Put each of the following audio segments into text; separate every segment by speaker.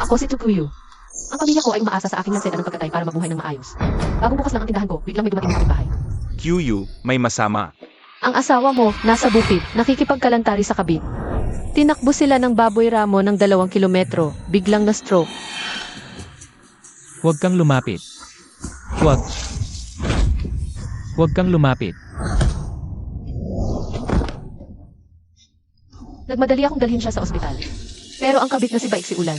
Speaker 1: Ako si Tukuyu. Ang pamilya ko ay umaasa sa aking lanseta ng pagkatay para mabuhay ng maayos. Bagong bukas lang ang tindahan ko, biglang may dumating na kapitbahay.
Speaker 2: QU, may masama.
Speaker 1: Ang asawa mo, nasa bukid, nakikipagkalantari sa kabit. Tinakbo sila ng baboy ramo ng 2 kilometro, biglang na-stroke.
Speaker 3: Huwag kang lumapit. Huwag. Huwag kang lumapit.
Speaker 1: Nagmadali akong dalhin siya sa ospital. Pero ang kabit na si Baik si Ulan.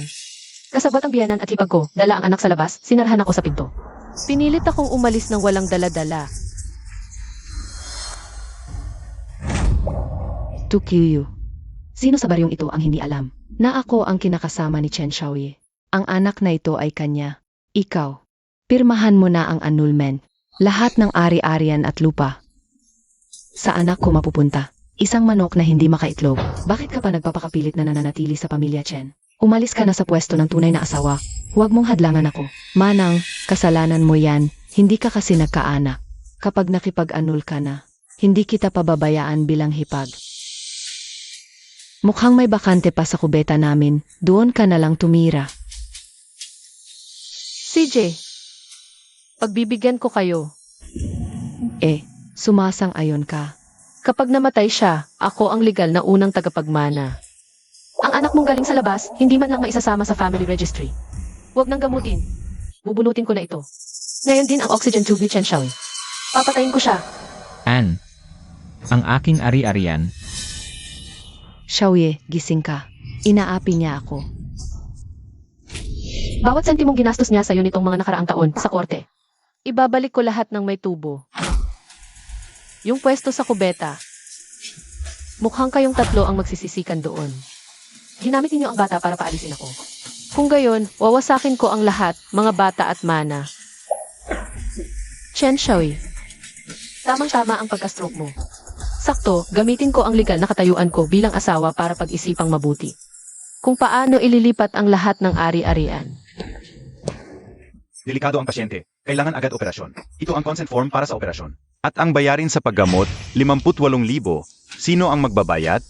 Speaker 1: Kasabot ang biyanan at hipag ko, dala ang anak sa labas, sinarahan ako sa pinto. Pinilit akong umalis ng walang dala-dala.
Speaker 4: Tukuyu. Sino sa baryong ito ang hindi alam na ako ang kinakasama ni Chen Xiaoye? Ang anak na ito ay kanya. Ikaw. Pirmahan mo na ang annulment. Lahat ng ari-arian at lupa. Sa anak ko mapupunta. Isang manok na hindi makaitlog. Bakit ka pa nagpapakapilit na nananatili sa pamilya Chen? Umalis ka na sa pwesto ng tunay na asawa. Huwag mong hadlangan ako. Manang, kasalanan mo yan. Hindi ka kasi nagkaanak. Kapag nakipag-annul ka na, hindi kita pababayaan bilang hipag. Mukhang may bakante pa sa kubeta namin. Doon ka na lang tumira.
Speaker 1: CJ, pagbibigyan ko kayo.
Speaker 4: Sumasang-ayon ka.
Speaker 1: Kapag namatay siya, ako ang legal na unang tagapagmana. Ang anak mong galing sa labas, hindi man lang maisasama sa family registry. Huwag nang gamutin. Bubunutin ko na ito. Ngayon din ang oxygen tube ni Chen Xiaoyi. Papatayin ko siya.
Speaker 3: Ann. Ang aking ari-arian.
Speaker 4: Xiaoye, gising ka. Inaapi niya ako.
Speaker 1: Bawat sentimong ginastos niya sa'yo nitong mga nakaraang taon sa korte. Ibabalik ko lahat ng may tubo. Yung pwesto sa kubeta. Mukhang kayong tatlo ang magsisisikan doon. Ginamit ninyo ang bata para paalisin ako. Kung gayon, wawasakin ko ang lahat, mga bata at mana. Chen Xiaoyi. Tamang-tama ang pagka-stroke mo. Sakto, gamitin ko ang legal na katayuan ko bilang asawa para pag-isipang mabuti. Kung paano ililipat ang lahat ng ari-arian.
Speaker 2: Delikado ang pasyente. Kailangan agad operasyon. Ito ang consent form para sa operasyon. At ang bayarin sa paggamot, 58,000. Sino ang magbabayad?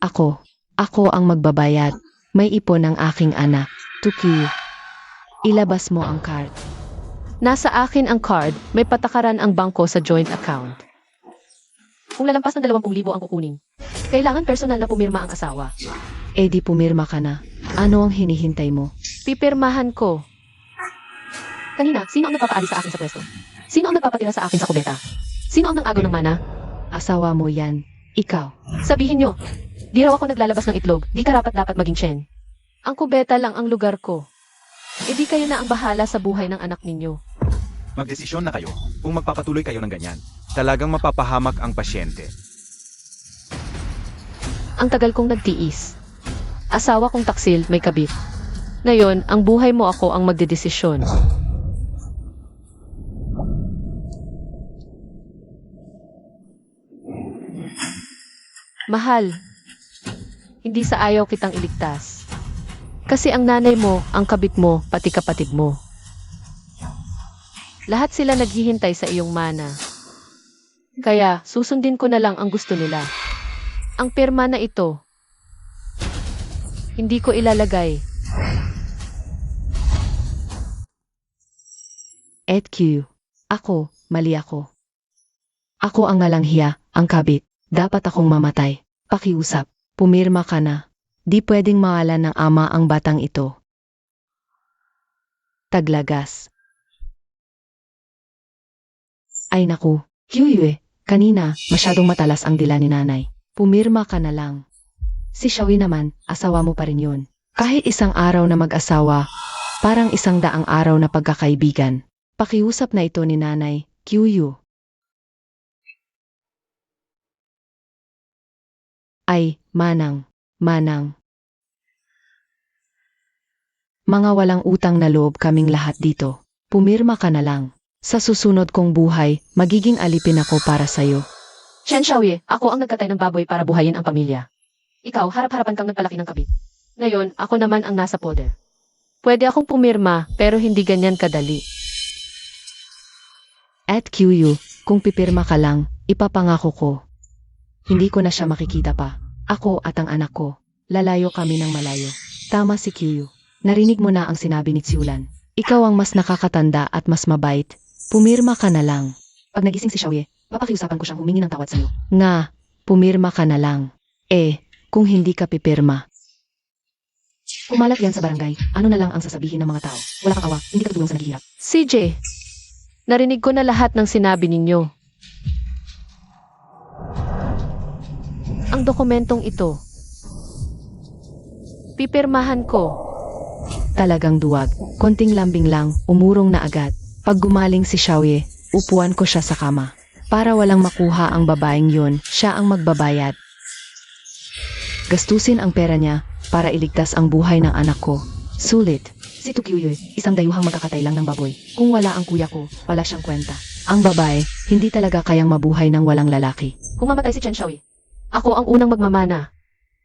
Speaker 4: Ako ang magbabayad. May ipon ng aking anak. Tukuyu. Ilabas mo ang card.
Speaker 1: Nasa akin ang card, may patakaran ang bangko sa joint account. Kung lalampas ng 20,000 ang kukunin, kailangan personal na pumirma ang asawa.
Speaker 4: Di pumirma ka na. Ano ang hinihintay mo?
Speaker 1: Pipirmahan ko. Kanina, sino ang nagpapaalis sa akin sa pwesto? Sino ang nagpapatira sa akin sa kubeta? Sino ang nang-agaw ng mana?
Speaker 4: Asawa mo yan. Ikaw.
Speaker 1: Sabihin nyo, di raw ako naglalabas ng itlog, di karapat-dapat maging Chen. Ang kubeta lang ang lugar ko. Di kayo na ang bahala sa buhay ng anak ninyo.
Speaker 2: Magdesisyon na kayo kung magpapatuloy kayo ng ganyan. Talagang mapapahamak ang pasyente.
Speaker 1: Ang tagal kong nagtiis. Asawa kong taksil, may kabit. Ngayon, ang buhay mo ako ang magdedesisyon. Mahal, hindi sa ayaw kitang iligtas. Kasi ang nanay mo, ang kabit mo, pati kapatid mo. Lahat sila naghihintay sa iyong mana. Kaya, susundin ko na lang ang gusto nila. Ang pirma na ito, hindi ko ilalagay.
Speaker 4: Ako, mali ako. Ako ang nalanghiya, ang kabit. Dapat akong mamatay. Pakiusap, pumirma ka na. Di pwedeng maalan ng ama ang batang ito. Taglagas. Ay naku, Hyue, kanina, masyadong matalas ang dila ni nanay. Pumirma ka na lang. Si Xiaoyi naman, asawa mo pa rin yun. Kahit isang araw na mag-asawa, parang 100 araw na pagkakaibigan. Pakiusap na ito ni nanay, Hyue. Ay, manang. Mga walang utang na loob kaming lahat dito. Pumirma ka na lang. Sa susunod kong buhay, magiging alipin ako para sa'yo.
Speaker 1: Chen Xiaoyi, ako ang nagkatay ng baboy para buhayin ang pamilya. Ikaw, harap-harapan kang nagpalaki ng kabit. Ngayon, ako naman ang nasa poder. Pwede akong pumirma, pero hindi ganyan kadali.
Speaker 4: At QU, kung pipirma ka lang, ipapangako ko. Hindi ko na siya makikita pa. Ako at ang anak ko. Lalayo kami ng malayo. Tama si Kyu. Narinig mo na ang sinabi ni Tsiulan. Ikaw ang mas nakakatanda at mas mabait. Pumirma ka na lang. Pag nagising si Xiaoye, papakiusapan ko siyang humingi ng tawad sa'yo. Nga, pumirma ka na lang. Kung hindi ka pipirma. Kumalat yan sa barangay. Ano na lang ang sasabihin ng mga tao? Wala kang awa, hindi ka tutulong sa naghihirap.
Speaker 1: CJ, narinig ko na lahat ng sinabi ninyo. Ang dokumentong ito, pipirmahan ko.
Speaker 4: Talagang duwag. Konting lambing lang, umurong na agad. Pag gumaling si Xiaoye, upuan ko siya sa kama. Para walang makuha ang babaeng yun, siya ang magbabayad. Gastusin ang pera niya para iligtas ang buhay ng anak ko. Sulit. Si Tukyuyoy, isang dayuhang magkakatay lang ng baboy. Kung wala ang kuya ko, wala siyang kwenta. Ang babae, hindi talaga kayang mabuhay ng walang lalaki.
Speaker 1: Kung mamatay si Chen Xiaoyi, ako ang unang magmamana.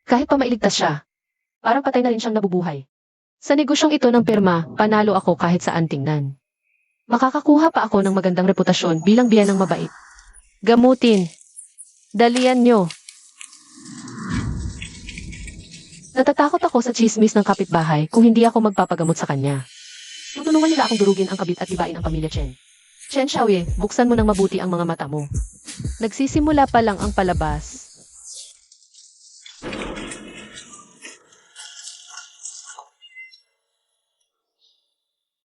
Speaker 1: Kahit pa mailigtas siya, parang patay na rin siyang nabubuhay. Sa negosyong ito ng pirma, panalo ako kahit saan tingnan. Makakakuha pa ako ng magandang reputasyon bilang biyanang mabait. Gamutin. Dalian nyo. Natatakot ako sa chismis ng kapitbahay kung hindi ako magpapagamot sa kanya. Tutulungan nila akong durugin ang kabit at ibain ang pamilya Chen. Chen Xiaoye, buksan mo ng mabuti ang mga mata mo. Nagsisimula pa lang ang palabas.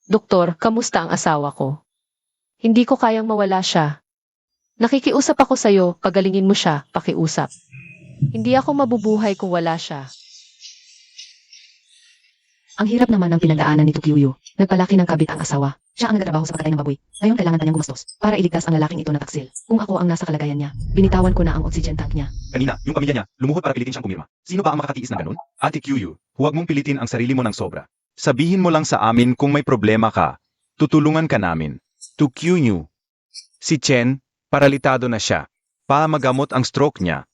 Speaker 1: Doktor, kamusta ang asawa ko? Hindi ko kayang mawala siya. Nakikiusap ako sa'yo, pagalingin mo siya, pakiusap. Hindi ako mabubuhay kung wala siya.
Speaker 4: Ang hirap naman ng pinagdaanan ni Tukyuyo. Nagpalaki ng kabit ang asawa. Siya ang nagtatrabaho sa pagkatay ng baboy. Ngayon kailangan pa niyang gumastos para iligtas ang lalaking ito na taksil. Kung ako ang nasa kalagayan niya, binitawan ko na ang oxygen tank niya.
Speaker 2: Kanina, yung pamilya niya, lumuhod para pilitin siyang pumirma. Sino ba ang makakatiis ng ganun? Ate Kyu, huwag mong pilitin ang sarili mo ng sobra. Sabihin mo lang sa amin kung may problema ka. Tutulungan ka namin. To Kyu. Si Chen, paralitado na siya. Magamot ang stroke niya.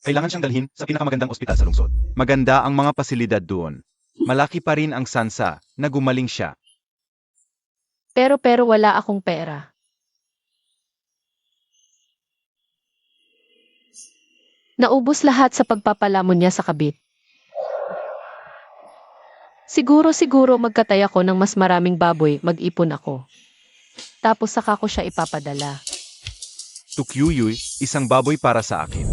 Speaker 2: Kailangan siyang dalhin sa pinakamagandang ospital sa lungsod. Maganda ang mga pasilidad doon. Malaki pa rin ang sansa na gumaling siya.
Speaker 1: Pero wala akong pera. Naubos lahat sa pagpapalamon niya sa kabit. Siguro magkatay ako ng mas maraming baboy, mag-ipon ako. Tapos saka ko siya ipapadala.
Speaker 2: To Kyu, isang baboy para sa akin.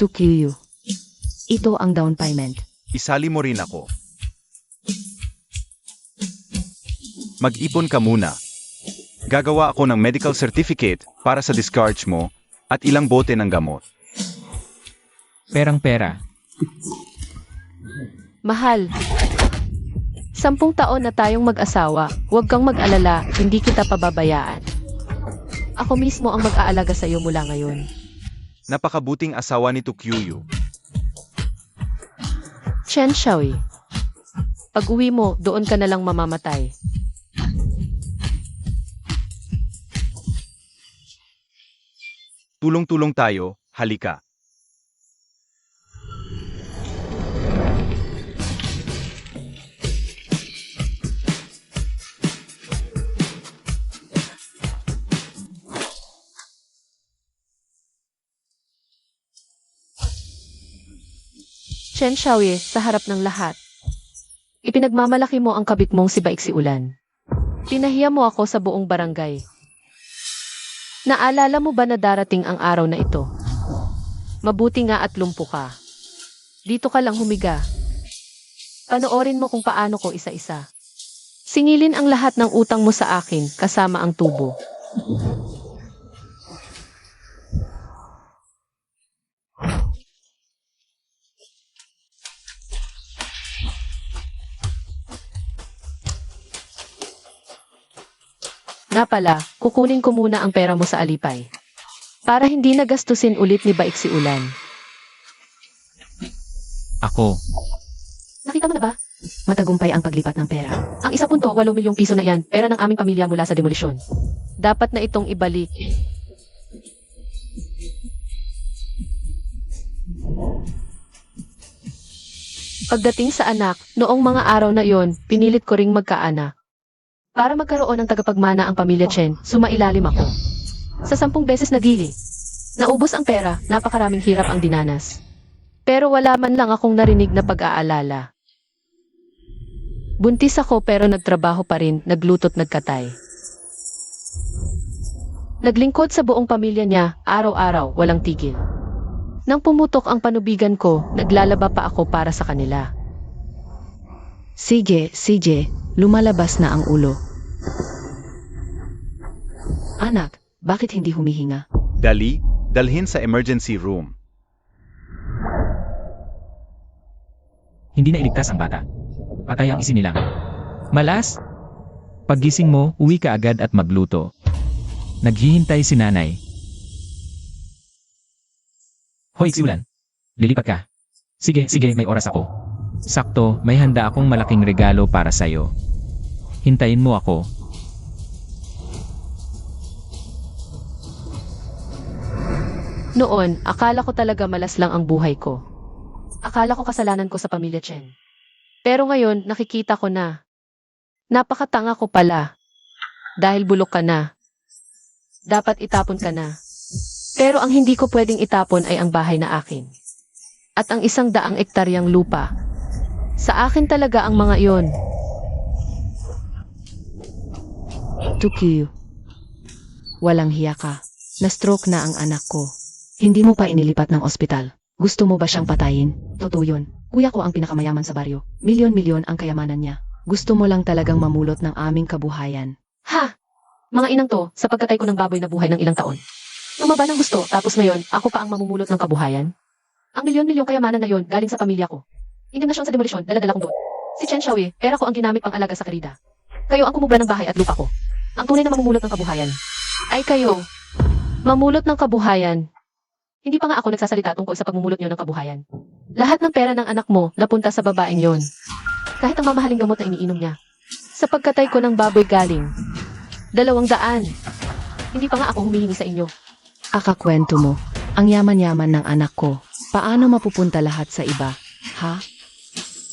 Speaker 4: Tukyuyo. Ito ang down payment.
Speaker 2: Isali mo rin ako. Mag-ipon ka muna. Gagawa ako ng medical certificate para sa discharge mo at ilang bote ng gamot.
Speaker 3: Perang-pera.
Speaker 1: Mahal. 10 taon na tayong mag-asawa, huwag kang mag-alala, hindi kita pababayaan. Ako mismo ang mag-aalaga sa iyo mula ngayon.
Speaker 2: Napakabuting asawa ni Tukyuyo.
Speaker 1: Chen Xiaoyi, pag uwi mo, doon ka na lang mamamatay.
Speaker 2: Tulong-tulong tayo, halika.
Speaker 1: Chen Xiaoyi, sa harap ng lahat. Ipinagmamalaki mo ang kabit mong si Baiksi Ulan. Pinahiya mo ako sa buong barangay. Naalala mo ba na darating ang araw na ito? Mabuti nga at lumpo ka. Dito ka lang humiga. Panoorin mo kung paano ko isa-isa. Singilin ang lahat ng utang mo sa akin, kasama ang tubo. Nga pala, kukunin ko muna ang pera mo sa alipay. Para hindi nagastusin ulit ni Baiksi Ulan.
Speaker 3: Ako.
Speaker 1: Nakita mo na ba?
Speaker 4: Matagumpay ang paglipat ng pera.
Speaker 1: Ang 1.8 milyong piso na yan, pera ng aming pamilya mula sa demolisyon. Dapat na itong ibalik. Pagdating sa anak, noong mga araw na iyon, pinilit ko ring magkaanak. Para magkaroon ng tagapagmana ang pamilya Chen, sumailalim ako. Sa 10 beses nagili. Naubos ang pera, napakaraming hirap ang dinanas. Pero wala man lang akong narinig na pag-aalala. Buntis ako pero nagtrabaho pa rin, nagluto't nagkatay. Naglingkod sa buong pamilya niya, araw-araw, walang tigil. Nang pumutok ang panubigan ko, naglalaba pa ako para sa kanila.
Speaker 4: Sige, lumalabas na ang ulo. Anak, bakit hindi humihinga?
Speaker 2: Dali, dalhin sa emergency room.
Speaker 3: Hindi na iligtas ang bata. Patay ang isinilang. Malas? Paggising mo, uwi ka agad at magluto. Naghihintay si nanay. Hoy, Siulan. Lilipat ka. Sige, may oras ako. Sakto, may handa akong malaking regalo para sa'yo. Hintayin mo ako.
Speaker 1: Noon, akala ko talaga malas lang ang buhay ko. Akala ko kasalanan ko sa pamilya Chen. Pero ngayon, nakikita ko na. Napakatanga ko pala. Dahil bulok ka na. Dapat itapon ka na. Pero ang hindi ko pwedeng itapon ay ang bahay na akin. At ang 100 ektaryang lupa. Sa akin talaga ang mga iyon.
Speaker 4: Tukyu. Walang hiya ka. Na-stroke na ang anak ko. Hindi mo pa inilipat ng ospital. Gusto mo ba siyang patayin? Totoo yun. Kuya ko ang pinakamayaman sa baryo. Milyon-milyon ang kayamanan niya. Gusto mo lang talagang mamulot ng aming kabuhayan.
Speaker 1: Ha! Mga inang to, sa pagkatay ko ng baboy na buhay ng ilang taon. Tumaba ng gusto, tapos ngayon, ako pa ang mamumulot ng kabuhayan? Ang milyon-milyong kayamanan na yon galing sa pamilya ko. Indignasyon sa demolisyon, dala-dala kong doon. Si Chen Xiaoyi, pera ko ang ginamit pang alaga sa karida. Kayo ang kumubra ng bahay at lupa ko. Ang tunay na mamumulot ng kabuhayan. Ay kayo, mamulot ng kabuhayan. Hindi pa nga ako nagsasalita tungkol sa pagmumulot niyo ng kabuhayan. Lahat ng pera ng anak mo napunta sa babaeng yon. Kahit ang mamahaling gamot na iniinom niya. Sa pagkatay ko ng baboy galing. 200. Hindi pa nga ako humihingi sa inyo.
Speaker 4: Akakwento mo. Ang yaman-yaman ng anak ko. Paano mapupunta lahat sa iba? Ha?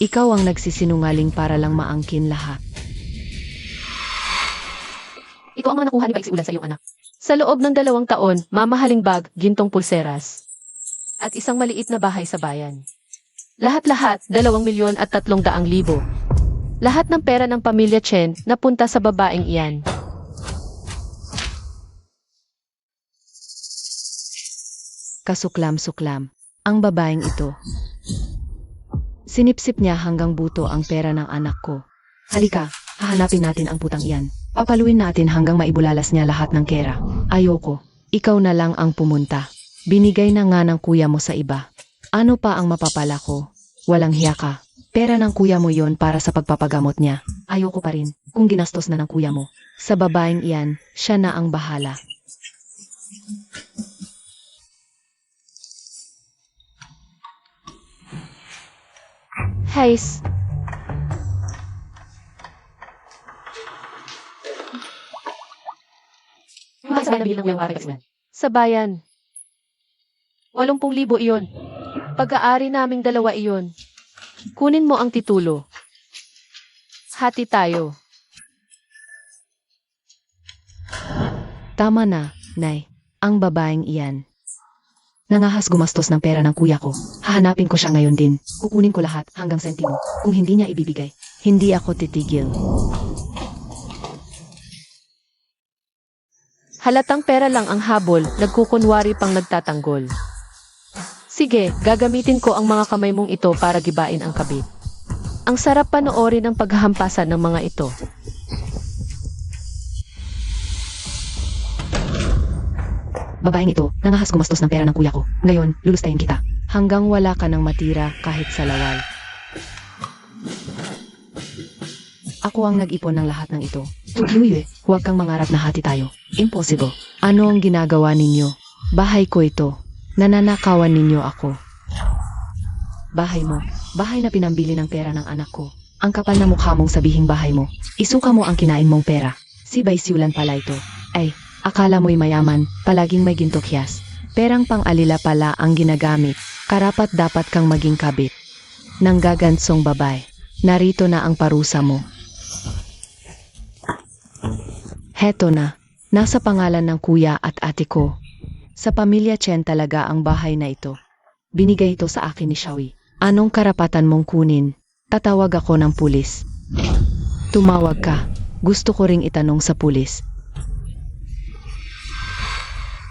Speaker 4: Ikaw ang nagsisinungaling para lang maangkin lahat.
Speaker 1: Ito ang mga nakuha ni Baiksi Ulan sa iyong anak. Sa loob ng 2 taon, mamahaling bag, gintong pulseras. At isang maliit na bahay sa bayan. Lahat-lahat, 2,300,000. Lahat ng pera ng pamilya Chen napunta sa babaeng iyan.
Speaker 4: Kasuklam-suklam. Ang babaeng ito. Sinipsip niya hanggang buto ang pera ng anak ko. Halika, hahanapin natin ang putang iyan. Papaluin natin hanggang maibulalas niya lahat ng kera. Ayoko. Ikaw na lang ang pumunta. Binigay na nga ng kuya mo sa iba. Ano pa ang mapapala ko? Walang hiya ka. Pera ng kuya mo yon para sa pagpapagamot niya. Ayoko pa rin kung ginastos na ng kuya mo. Sa babaeng iyan, siya na ang bahala.
Speaker 1: Heis. Sa bayan bilang yung Baiksi Ulan. Sa bayan. 80,000 iyon. Pag-aari naming 2 iyon. Kunin mo ang titulo. Hati tayo.
Speaker 4: Tama na, Nay. Ang babaeng iyan. Nangahas gumastos ng pera ng kuya ko. Hahanapin ko siya ngayon din. Kukunin ko lahat hanggang sentimo. Kung hindi niya ibibigay, hindi ako titigil.
Speaker 1: Halatang pera lang ang habol, nagkukunwari pang nagtatanggol. Sige, gagamitin ko ang mga kamay mong ito para gibain ang kabit. Ang sarap panoorin ang paghahampasan ng mga ito.
Speaker 4: Babaeng ito, nangahas gumastos ng pera ng kuya ko. Ngayon, lulustayin kita. Hanggang wala ka nang matira kahit sa lawal. Ako ang nag-ipon ng lahat ng ito. Tukyuye, huwag kang mangarap na hati tayo. Impossible. Ano ang ginagawa ninyo? Bahay ko ito. Nananakawan ninyo ako. Bahay mo. Bahay na pinambili ng pera ng anak ko. Ang kapal na mukha mong sabihing bahay mo. Isuka mo ang kinain mong pera. Si Baiksi Ulan pala ito. Ay, akala mo'y mayaman, palaging may gintokyas. Perang pang-alila pala ang ginagamit. Karapat dapat kang maging kabit. Nanggagansong babae. Narito na ang parusa mo. Heto na. Nasa pangalan ng kuya at ate ko. Sa pamilya Chen talaga ang bahay na ito. Binigay ito sa akin ni Xiaoyi. Anong karapatan mong kunin? Tatawag ako ng pulis. Tumawag ka. Gusto ko ring itanong sa pulis.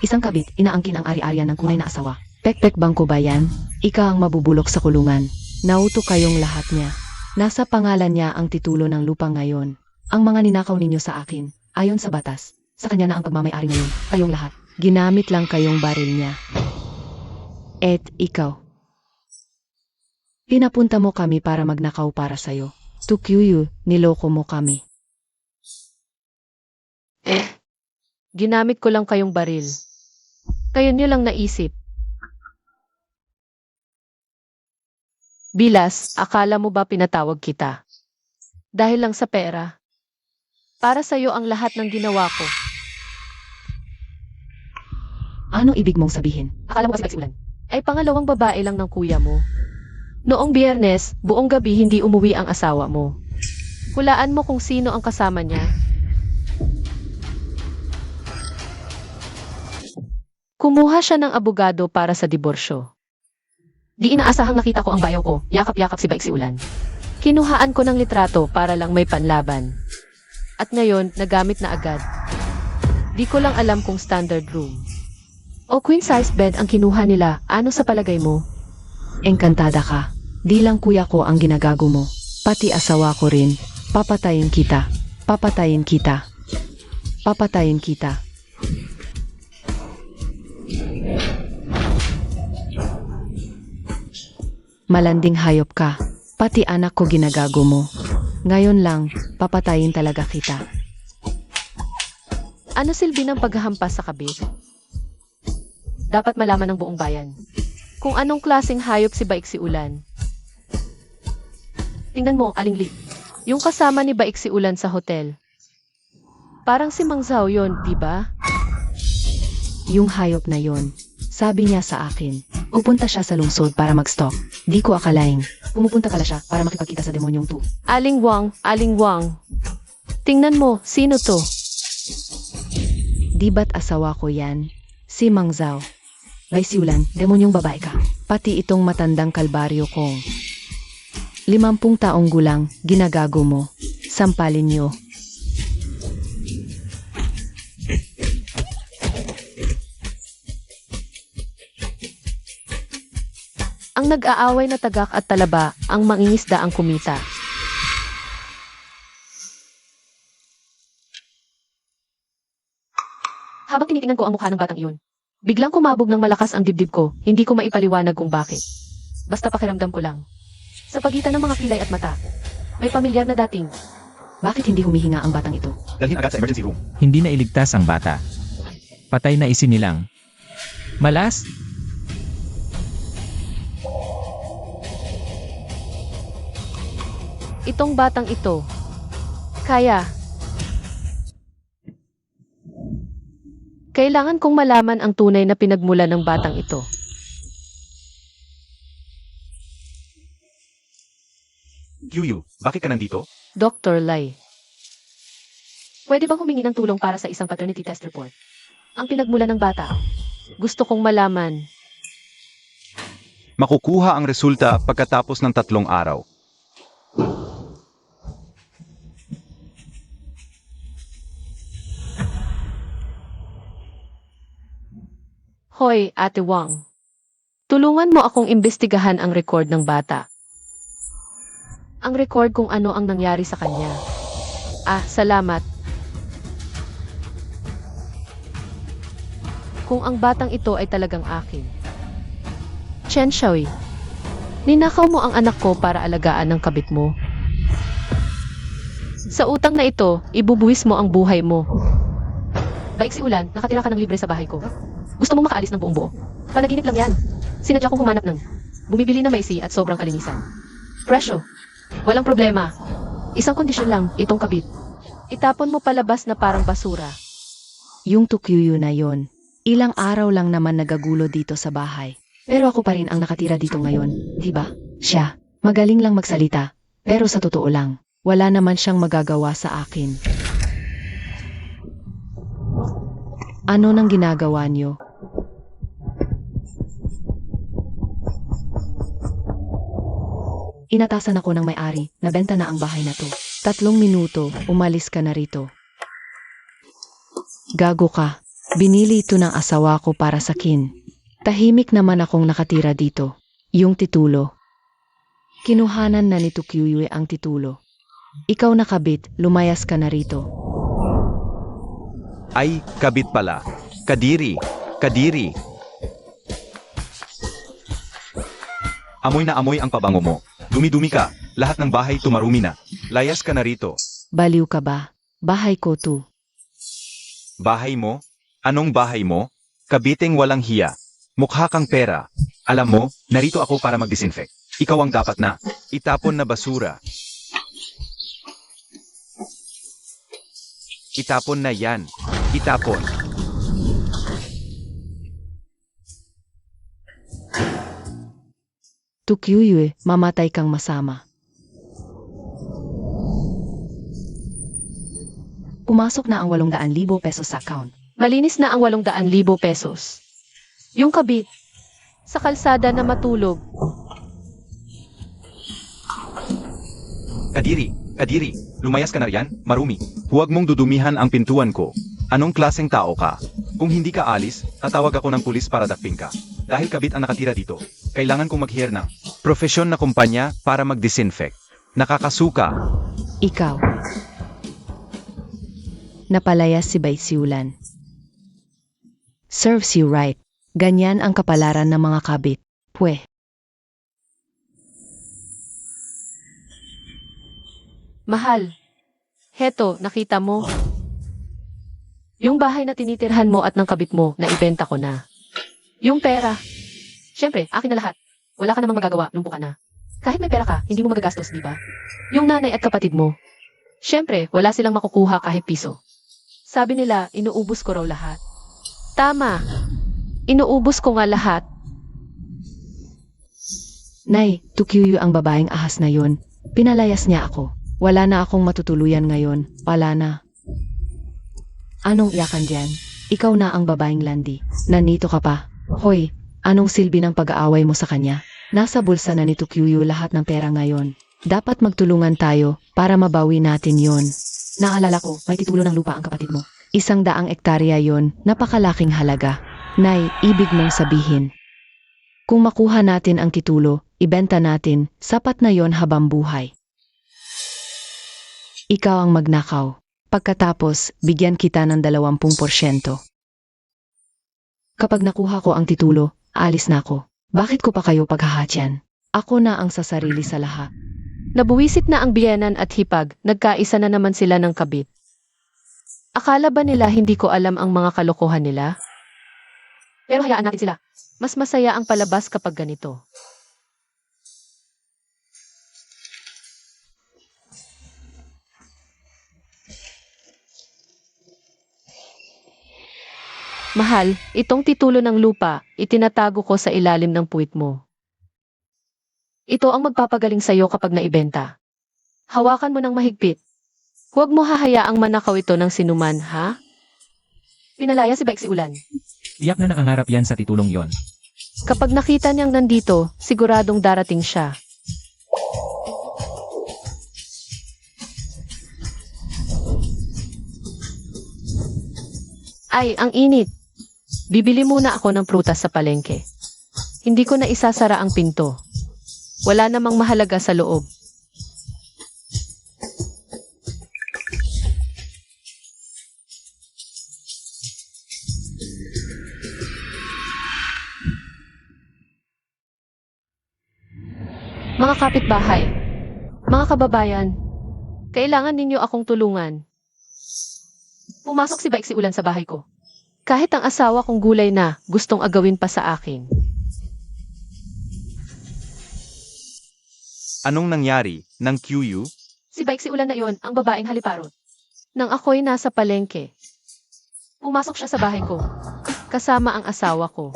Speaker 4: Isang kabit, inaangkin ang ari-arian ng kunay na asawa. Pekpek bangko ba yan? Ika ang mabubulok sa kulungan. Nauto kayong lahat niya. Nasa pangalan niya ang titulo ng lupa ngayon. Ang mga ninakaw ninyo sa akin, ayon sa batas, sa kanya na ang pagmamay-ari ngayon, kayong lahat. Ginamit lang kayong baril niya. At ikaw. Pinapunta mo kami para magnakaw para sa'yo. Tukyuyu, niloko mo kami.
Speaker 1: Ginamit ko lang kayong baril. Kayo niyo lang naisip. Bilas, akala mo ba pinatawag kita? Dahil lang sa pera. Para sa'yo ang lahat ng ginawa ko.
Speaker 4: Anong ibig mong sabihin?
Speaker 1: Akala mo kasi Ulan ay pangalawang babae lang ng kuya mo. Noong Biyernes, buong gabi hindi umuwi ang asawa mo. Hulaan mo kung sino ang kasama niya. Kumuha siya ng abogado para sa diborsyo. Di inaasahang nakita ko ang bayaw ko, yakap-yakap si Baiksi Ulan. Kinuhaan ko ng litrato para lang may panlaban. At ngayon, nagamit na agad. Di ko lang alam kung standard room o queen-size bed ang kinuha nila. Ano sa palagay mo?
Speaker 4: Engkantada ka. Di lang kuya ko ang ginagago mo. Pati asawa ko rin. Papatayin kita. Papatayin kita. Papatayin kita. Malanding hayop ka. Pati anak ko ginagago mo. Ngayon lang, papatayin talaga kita.
Speaker 1: Ano silbi ng paghahampas sa kabit? Dapat malaman ng buong bayan kung anong klaseng hayop si Baiksi Ulan. Tingnan mo, Aling Li. Yung kasama ni Baiksi Ulan sa hotel. Parang si Mang Zhao yon, di ba?
Speaker 4: Yung hayop na yon, sabi niya sa akin, pupunta siya sa lungsod para mag-stalk. Di ko akalaing, pumupunta pala siya para makipagkita sa demonyong to.
Speaker 1: Aling Wang. Tingnan mo, sino to?
Speaker 4: Di ba't asawa ko yan? Si Mang Zhao. Baiksi Ulan, demonyong babae ka. Pati itong matandang kalbaryo kong 50 taong gulang, ginagago mo. Sampalin niyo.
Speaker 1: Ang nag-aaway na tagak at talaba, ang mangingisda ang kumita. Habang tinitingnan ko ang mukha ng batang iyon, biglang kumabog ng malakas ang dibdib ko, hindi ko maipaliwanag kung bakit. Basta pakiramdam ko lang. Sa pagitan ng mga kilay at mata, may pamilyar na dating.
Speaker 4: Bakit hindi humihinga ang batang ito?
Speaker 2: Dalhin agad sa emergency room.
Speaker 3: Hindi na iligtas ang bata. Patay na isinilang. Malas?
Speaker 1: Itong batang ito. Kaya. Kailangan kong malaman ang tunay na pinagmula ng batang ito.
Speaker 2: Yuyu, bakit ka nandito?
Speaker 1: Dr. Lai. Pwede bang humingi ng tulong para sa isang paternity test report? Ang pinagmula ng bata. Gusto kong malaman.
Speaker 2: Makukuha ang resulta pagkatapos ng 3 araw.
Speaker 1: Hoy, Ate Wang. Tulungan mo akong imbestigahan ang record ng bata. Ang record kung ano ang nangyari sa kanya. Salamat. Kung ang batang ito ay talagang akin. Chen Xiaoyi, ninakaw mo ang anak ko para alagaan ng kabit mo. Sa utang na ito, ibubuwis mo ang buhay mo. Baiksi Ulan, nakatira ka ng libre sa bahay ko. Gusto mong makaalis ng buong buo. Panaginip lang yan. Sinadya kong humanap ng bumibili na maisi at sobrang kalinisan. Presyo. Walang problema. Isang kondisyon lang, itong kabit. Itapon mo palabas na parang basura.
Speaker 4: Yung tukyuyu na yon, ilang araw lang naman nagagulo dito sa bahay. Pero ako pa rin ang nakatira dito ngayon, di ba? Siya, magaling lang magsalita. Pero sa totoo lang, wala naman siyang magagawa sa akin. Ano nang ginagawa niyo? Inatasan ako ng may-ari, nabenta na ang bahay na to. 3 minuto, umalis ka na rito. Gago ka. Binili ito ng asawa ko para sa kin. Tahimik naman akong nakatira dito. Yung titulo. Kinuhanan na ni Tukyuye ang titulo. Ikaw na kabit, lumayas ka na rito.
Speaker 2: Ay, kabit pala. Kadiri. Kadiri. Amoy na amoy ang pabango mo. Dumi-dumi ka. Lahat ng bahay tumarumi na. Layas ka na rito.
Speaker 4: Baliw ka ba? Bahay ko to.
Speaker 2: Bahay mo? Anong bahay mo? Kabiting walang hiya. Mukha kang pera. Alam mo, narito ako para mag-disinfect. Ikaw ang dapat na itapon na basura. Itapon na yan. Itapon.
Speaker 4: Tukyuye, mamatay kang masama. Pumasok na ang 800,000 pesos sa account.
Speaker 1: Malinis na ang 800,000 pesos. Yung kabit, sa kalsada na matulog.
Speaker 2: Kadiri, Kadiri, lumayas ka na riyan, marumi. Huwag mong dudumihan ang pintuan ko. Anong klaseng tao ka? Kung hindi ka alis, tatawag ako ng pulis para dakpin ka. Dahil kabit ang nakatira dito, kailangan kong mag-hire ng profesyon na kumpanya para mag-disinfect. Nakakasuka.
Speaker 4: Ikaw. Napalayas si Baisiulan. Serves you right. Ganyan ang kapalaran ng mga kabit. Pwe.
Speaker 1: Mahal. Heto, nakita mo? Yung bahay na tinitirhan mo at ng kabit mo, naibenta ko na. Yung pera. Siyempre, akin na lahat. Wala ka namang magagawa, lumpo ka na. Kahit may pera ka, hindi mo magagastos, di ba? Yung nanay at kapatid mo. Siyempre, wala silang makukuha kahit piso. Sabi nila, inuubos ko raw lahat. Tama. Inuubos ko nga lahat.
Speaker 4: Nay, Tukyuyu ang babaeng ahas na yon. Pinalayas niya ako. Wala na akong matutuluyan ngayon. Pala na. Anong iyakan dyan? Ikaw na ang babaeng landi. Nandito ka pa. Hoy, anong silbi ng pag-aaway mo sa kanya? Nasa bulsa na ni Tukyuyu lahat ng pera ngayon. Dapat magtulungan tayo para mabawi natin yon. Naalala ko, may titulo ng lupa ang kapatid mo. 100 ektarya yon, napakalaking halaga. Nay, ibig mong sabihin. Kung makuha natin ang titulo, ibenta natin, sapat na yon habang buhay. Ikaw ang magnakaw. Pagkatapos, bigyan kita ng 20%. Kapag nakuha ko ang titulo, alis na ako. Bakit ko pa kayo paghahatyan? Ako na ang sasarili sa lahat.
Speaker 1: Nabuwisit na ang biyenan at hipag, nagkaisa na naman sila ng kabit. Akala ba nila hindi ko alam ang mga kalokohan nila? Pero hayaan natin sila. Mas masaya ang palabas kapag ganito. Mahal, itong titulo ng lupa, itinatago ko sa ilalim ng puwit mo. Ito ang magpapagaling sa'yo kapag naibenta. Hawakan mo ng mahigpit. Huwag mo hahayaang manakaw ito ng sinuman, ha? Pinalaya si Baisiulan.
Speaker 3: Tiyak na nakangarap yan sa titulong yon.
Speaker 1: Kapag nakita niyang nandito, siguradong darating siya. Ay, ang init. Bibili muna ako ng prutas sa palengke. Hindi ko na isasara ang pinto. Wala namang mahalaga sa loob. Mga kapitbahay, mga kababayan, kailangan ninyo akong tulungan. Pumasok si Baisiulan sa bahay ko. Kahit ang asawa kong gulay na, gustong agawin pa sa akin.
Speaker 2: Anong nangyari ng QU?
Speaker 1: Si Baisiulan na yon, ang babaeng haliparot. Nang ako'y nasa palengke, pumasok siya sa bahay ko, kasama ang asawa ko.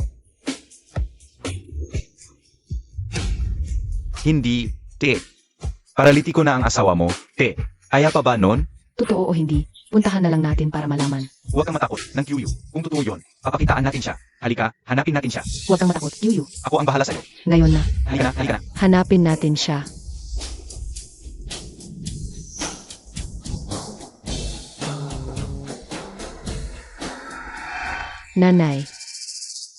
Speaker 2: Hindi, te. Paralitiko na ang asawa mo, te. Kaya pa ba nun?
Speaker 4: Totoo o hindi, puntahan na lang natin para malaman.
Speaker 2: Huwag kang matakot ng QU. Kung totoo yun, papakitaan natin siya. Halika, hanapin natin siya.
Speaker 4: Huwag kang matakot, Yuyu.
Speaker 2: Ako ang bahala sa'yo.
Speaker 4: Ngayon na,
Speaker 2: Halika na, halika na.
Speaker 4: hanapin natin siya. Nanay,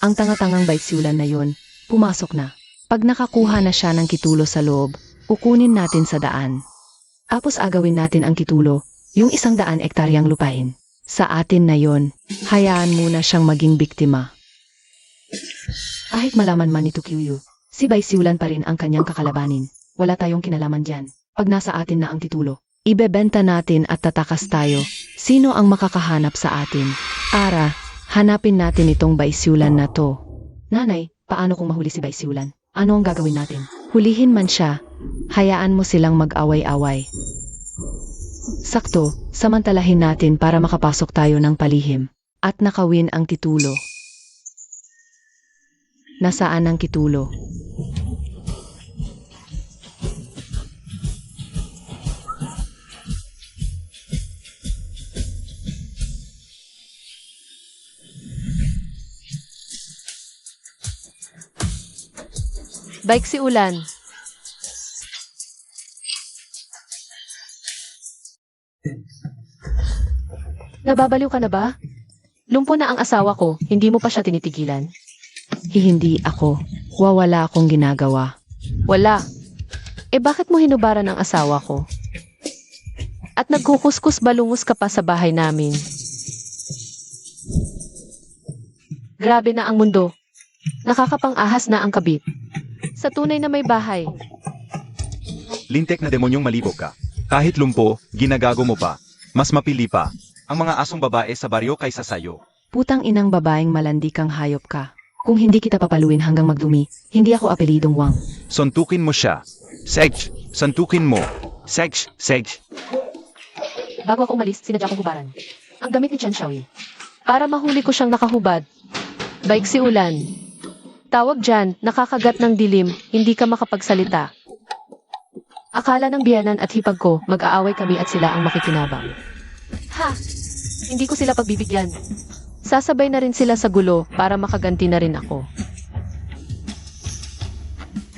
Speaker 4: ang tanga-tangang baisyulan na yon, pumasok na. Pag nakakuha na siya ng kitulo sa loob, kukunin natin sa daan. Tapos agawin natin ang kitulo, yung 100 ektaryang lupain. Sa atin na yon, hayaan muna siyang maging biktima. Kahit malaman man ni Tukyu, si Baisyulan pa rin ang kanyang kakalabanin. Wala tayong kinalaman dyan. Pag nasa atin na ang titulo, ibebenta natin at tatakas tayo. Sino ang makakahanap sa atin? Ara, hanapin natin itong Baisyulan na to. Nanay, paano kung mahuli si Baisyulan? Ano ang gagawin natin? Hulihin man siya, hayaan mo silang mag-away-away. Sakto, samantalahin natin para makapasok tayo ng palihim at nakawin ang titulo. Nasaan ang titulo?
Speaker 1: Bike si Ulan. Nababaliw ka na ba? Lumpo na ang asawa ko, hindi mo pa siya tinitigilan.
Speaker 4: Hindi ako. Wala akong ginagawa.
Speaker 1: Wala. Bakit mo hinubaran ang asawa ko? At nagkukuskus balungus ka pa sa bahay namin. Grabe na ang mundo. Nakakapang-ahas na ang kabit. Sa tunay na may bahay.
Speaker 2: Lintek na demonyong malibog ka. Kahit lumpo, ginagago mo pa. Mas mapili pa ang mga asong babae sa baryo kaysa sayo.
Speaker 4: Putang inang babaeng malandi kang hayop ka. Kung hindi kita papaluin hanggang magdumi, hindi ako apelidong Wang.
Speaker 2: Suntukin mo siya. Sedge, suntukin mo. Sedge, sedge.
Speaker 1: Bago ako umalis, sinadya kong hubaran ang damit ni Chen Xiaoyi. Para mahuli ko siyang nakahubad. Bike si Ulan. Tawag dyan, nakakagat ng dilim, hindi ka makapagsalita. Akala ng biyanan at hipag ko, mag-aaway kami at sila ang makikinabang. Ha! Hindi ko sila pagbibigyan. Sasabay na rin sila sa gulo para makaganti na rin ako.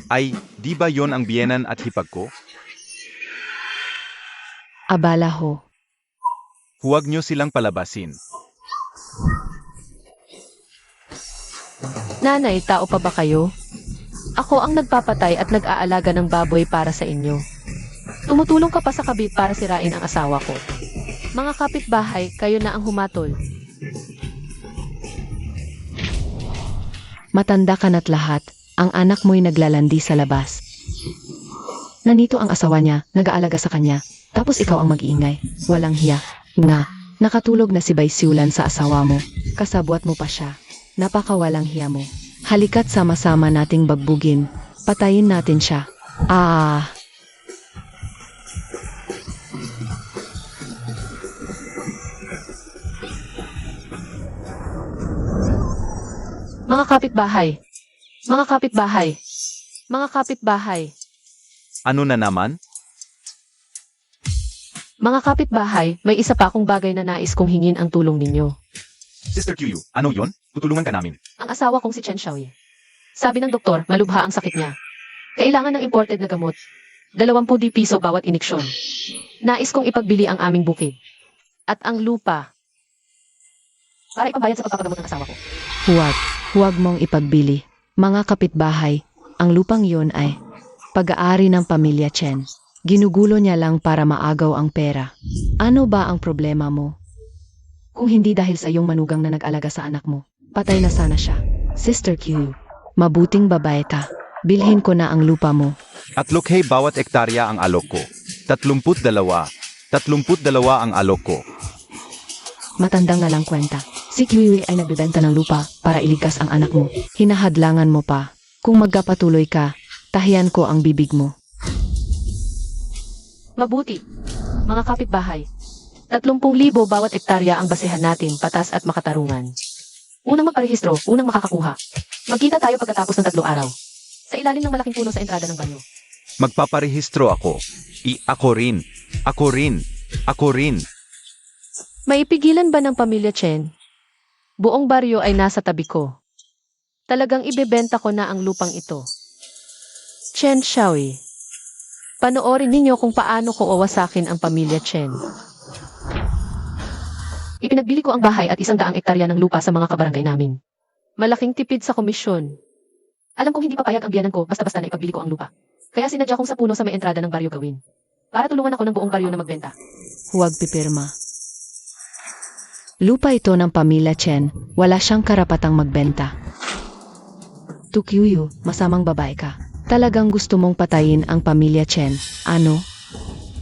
Speaker 2: Ay, di ba yon ang biyenan at hipag ko?
Speaker 4: Abala ho.
Speaker 2: Huwag nyo silang palabasin.
Speaker 1: Nanay, tao pa ba kayo? Ako ang nagpapatay at nag-aalaga ng baboy para sa inyo. Tumutulong ka pa sa kabit para sirain ang asawa ko. Mga kapitbahay, kayo na ang humatol.
Speaker 4: Matanda ka na't lahat, ang anak mo'y naglalandi sa labas. Nandito ang asawa niya, nag-aalaga sa kanya, tapos ikaw ang mag-iingay. Walang hiya. Nakatulog na si Baisyulan sa asawa mo, kasabwat mo pa siya. Napakawalang hiya mo. Halika't sama-sama nating bagbugin. Patayin natin siya.
Speaker 1: Mga kapitbahay. Mga kapitbahay. Mga kapitbahay.
Speaker 2: Ano na naman?
Speaker 1: Mga kapitbahay, may isa pa akong bagay na nais kong hingin ang tulong ninyo.
Speaker 2: Sister Q, ano yon? Tutulungan ka namin.
Speaker 1: Ang asawa kong si Chen Xiaoyi. Sabi ng doktor, malubha ang sakit niya. Kailangan ng imported na gamot. 20 piso bawat iniksyon. Nais kong ipagbili ang aming bukid. At ang lupa. Para ipambayad sa pagpapagamot ng asawa ko.
Speaker 4: Huwag mong ipagbili. Mga kapitbahay, ang lupang yon ay pag-aari ng pamilya Chen. Ginugulo niya lang para maagaw ang pera. Ano ba ang problema mo? Kung hindi dahil sa iyong manugang na nag-alaga sa anak mo, patay na sana siya. Sister Q, mabuting babae ka. Bilhin ko na ang lupa mo.
Speaker 2: At lukhe bawat ektarya ang alok ko. 32. 32 ang alok ko.
Speaker 4: Matandang na lang kwenta. Si Q ay nagbebenta ng lupa para iligtas ang anak mo. Hinahadlangan mo pa. Kung magkapatuloy ka, tahiyan ko ang bibig mo.
Speaker 1: Mabuti. Mga kapitbahay. 30,000 bawat ektarya ang basehan natin, patas at makatarungan. Unang magparehistro, unang makakakuha. Magkita tayo pagkatapos ng 3 araw. Sa ilalim ng malaking puno sa entrada ng banyo.
Speaker 2: Magpaparehistro ako. Ako rin. Ako rin. Ako rin.
Speaker 1: Maipigilan ba ng pamilya Chen? Buong baryo ay nasa tabi ko. Talagang ibebenta ko na ang lupang ito. Chen Xiaoyi. Panoorin ninyo kung paano ko wawasakin ang pamilya Chen. Ipinagbili ko ang bahay at 100 ektarya ng lupa sa mga kabarangay namin. Malaking tipid sa komisyon. Alam kong hindi papayag ang biyanan ko basta-basta na ipagbili ko ang lupa. Kaya sinadya kong sa puno sa may entrada ng baryo gawin. Para tulungan ako ng buong baryo na magbenta.
Speaker 4: Huwag pipirma. Lupa ito ng pamilya Chen, wala siyang karapatang magbenta. Tukyuyu, masamang babae ka. Talagang gusto mong patayin ang pamilya Chen, ano?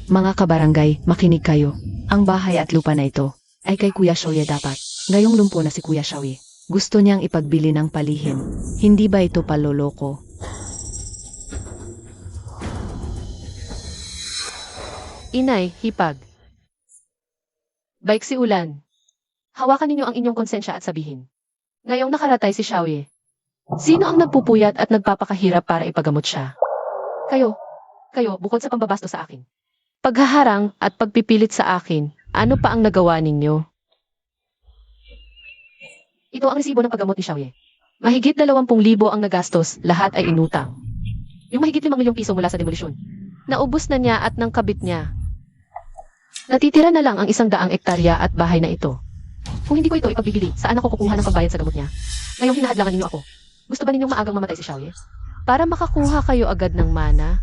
Speaker 4: Mga kabarangay, makinig kayo. Ang bahay at lupa na ito ay kay Kuya Shoye dapat. Ngayong lumpo na si Kuya Shoye. Gusto niyang ipagbili ng palihim. Hindi ba ito paloloko?
Speaker 1: Inay, hipag. Baik si Ulan. Hawakan ninyo ang inyong konsensya at sabihin. Ngayong nakaratay si Xiaoye. Sino ang nagpupuyat at nagpapakahirap para ipagamot siya? Kayo, bukod sa pambabasto sa akin. Paghaharang at pagpipilit sa akin, ano pa ang nagawa ninyo? Ito ang resibo ng paggamot ni Xiaoye. Mahigit 20,000 ang nagastos, lahat ay inutang. Yung mahigit 5 milyong piso mula sa demolisyon. Naubos na niya at ng kabit niya. Natitira na lang ang 100 ektarya at bahay na ito. Kung hindi ko ito ipagbibili, saan ako kukuha ng pambayad sa gamot niya? Ngayong hinahadlangan ninyo ako. Gusto ba ninyong maagang mamatay si Xiaoye? Para makakuha kayo agad ng mana?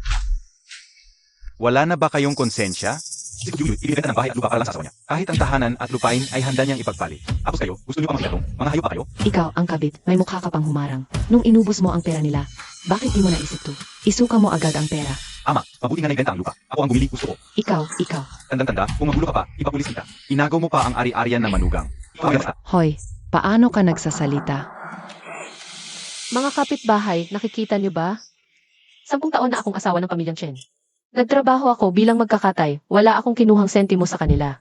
Speaker 2: Wala na ba kayong konsensya? Si Tukyuyu, ibinibenta ng bahay at lupa para lang sa asawa niya. Kahit ang tahanan at lupain ay handa niyang ipagpalit. Tapos kayo, gusto niyo pa makiatong? Mga hayop pa kayo?
Speaker 4: Ikaw, ang kabit, may mukha ka pang humarang. Nung inubos mo ang pera nila, bakit di mo naisip to? Isuka mo agad ang pera.
Speaker 2: Ama, mabuti nga na ibenta ang lupa. Ako ang bumili, gusto ko.
Speaker 4: Ikaw.
Speaker 2: Tandang-tanda, kung magulo ka pa, ipapulis kita. Inagaw mo pa ang ari-arian na manugang. Ipagasta.
Speaker 4: Hoy, paano ka nagsasalita?
Speaker 1: Mga kapitbahay, nakikita niyo ba? 10 taon na akong asawa ng pamilyang Chen. Nagtrabaho ako bilang magkakatay, wala akong kinuhang sentimo sa kanila.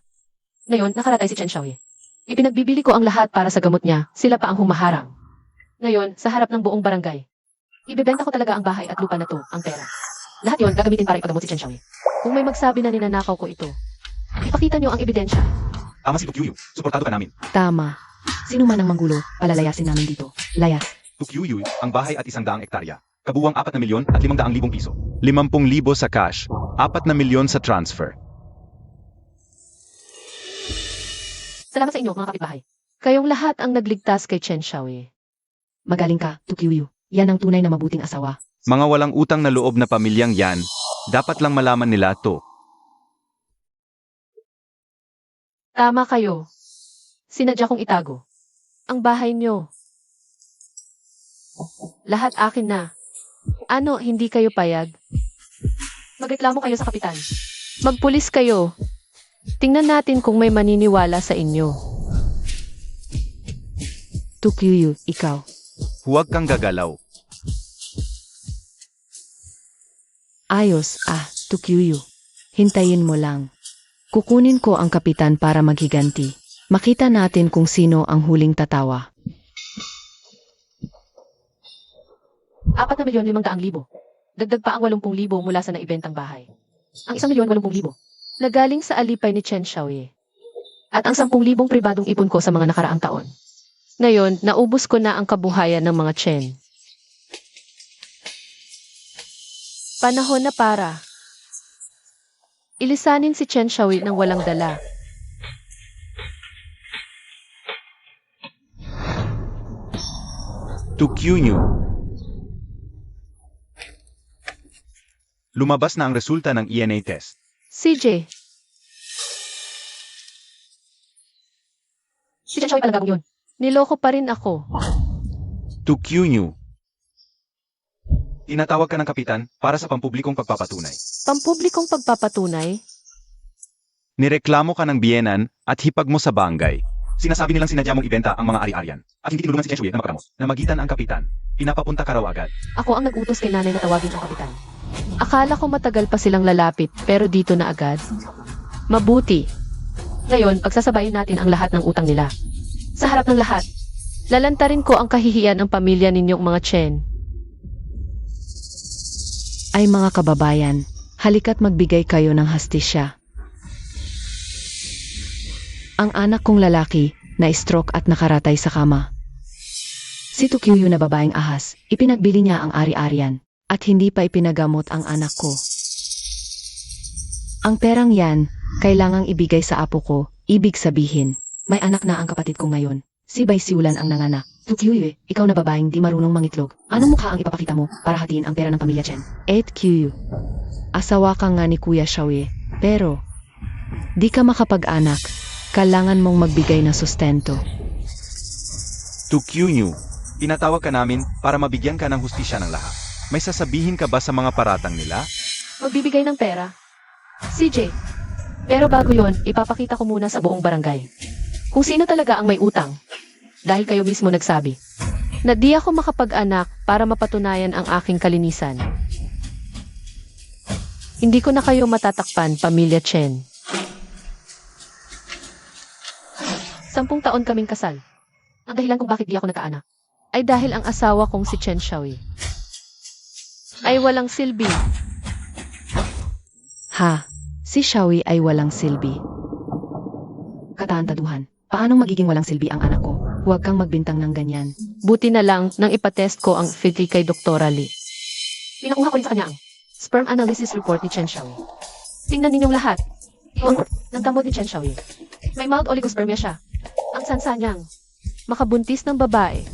Speaker 1: Ngayon, nakaratay si Chen Xiaoye. Ipinagbibili ko ang lahat para sa gamot niya, sila pa ang humaharang. Ngayon, sa harap ng buong barangay. Ibebenta ko talaga ang bahay at lupa na to, ang pera. Lahat yon gagamitin para ipagamot si Chen Xiaoye. Kung may magsabi na ninanakaw ko ito, ipakita niyo ang ebidensya.
Speaker 2: Ama si Tukyuyu, suportado ka namin.
Speaker 4: Tama. Sino man ang manggulo, palalayasin namin dito. Layas.
Speaker 2: Tukyuyu, ang bahay at 100 ektarya. Kabuwang 4 na milyon at 500,000 piso. 50,000 sa cash, 4 na milyon sa transfer.
Speaker 1: Salamat sa inyo, mga kapitbahay. Kayong lahat ang nagligtas kay Chen Xiaoye.
Speaker 4: Magaling ka, Tukyuyu. Yan ang tunay na mabuting asawa.
Speaker 2: Mga walang utang na loob na pamilyang yan, dapat lang malaman nila to.
Speaker 1: Tama kayo. Sinadya kong itago. Ang bahay niyo. Lahat akin na. Ano, hindi kayo payag? Magreklamo kayo sa kapitan. Magpulis kayo. Tingnan natin kung may maniniwala sa inyo.
Speaker 4: Tukyuyu, ikaw.
Speaker 2: Huwag kang gagalaw.
Speaker 4: Ayos, Tukyuyu. Hintayin mo lang. Kukunin ko ang kapitan para maghiganti. Makita natin kung sino ang huling tatawa.
Speaker 1: 4,500,000. Dagdag pa ang 80,000 mula sa naibentang bahay. Ang 1,80,000 nagaling sa alipay ni Chen Xiaoye. At ang 10,000 pribadong ipon ko sa mga nakaraang taon. Ngayon, naubos ko na ang kabuhayan ng mga Chen. Panahon na para ilisanin si Chen Xiaoye ng walang dala.
Speaker 2: Tukyuyu. Lumabas na ang resulta ng ENA test.
Speaker 1: CJ. Si Chen Xiaoye palang gagawin yun. Niloko pa rin ako.
Speaker 2: Tukyuyu. Tinatawag ka ng kapitan para sa pampublikong pagpapatunay.
Speaker 1: Pampublikong pagpapatunay?
Speaker 2: Nireklamo ka ng biyenan at hipag mo sa barangay. Sinasabi nilang sinadya mong ibenta ang mga ari-arian at hindi tinulungan si Chen Xiaoye na makagamot. Namagitan ang kapitan. Pinapapunta ka raw agad.
Speaker 1: Ako ang nag-utos kay nanay na tawagin ang kapitan. Akala ko matagal pa silang lalapit, pero dito na agad. Mabuti. Ngayon, pagsasabayin natin ang lahat ng utang nila. Sa harap ng lahat, lalantarin ko ang kahihiyan ng pamilya ninyong mga Chen.
Speaker 4: Ay mga kababayan, halika't magbigay kayo ng hastisya. Ang anak kong lalaki, na-stroke at nakaratay sa kama. Si Tukyuyu na babaeng ahas, ipinagbili niya ang ari-arian, at hindi pa ipinagamot ang anak ko. Ang perang yan, kailangang ibigay sa apo ko, ibig sabihin, May anak na ang kapatid ko ngayon. Si Bai Siulan ang nanganak. Tukyuyu, ikaw na babaeng di marunong mangitlog. Anong mukha ang ipapakita mo para hatiin ang pera ng pamilya Chen? 8Q. Asawa ka nga ni Kuya Xiaoye. Pero, di ka makapag-anak. Kailangan mong magbigay ng sustento.
Speaker 2: To Q-New, tinatawag ka namin para mabigyan ka ng hustisya ng lahat. May sasabihin ka ba sa mga paratang nila?
Speaker 1: Magbibigay ng pera. CJ. Pero bago yon, ipapakita ko muna sa buong barangay. Kung sino talaga ang may utang. Dahil kayo mismo nagsabi na di ako makapag-anak para mapatunayan ang aking kalinisan. Hindi ko na kayo matatakpan, Pamilya Chen. 10 taon kaming kasal. Ang dahilan kung bakit di ako nagkaanak ay dahil ang asawa kong si Chen Xiaoyi ay walang silbi.
Speaker 4: Ha, si Xiaoyi ay walang silbi. Kataantaduhan, paanong magiging walang silbi ang anak ko? Huwag kang magbintang ng ganyan.
Speaker 1: Buti na lang nang ipatest ko ang fiti kay Dr. Lee. Pinakuha ko rin sa kanya ang sperm analysis report ni Chen Xiaoyi. Tingnan ninyong lahat. Yung ng damot ni Chen Xiaoyi. May mild oligospermia siya. Ang sansa niyang makabuntis ng babae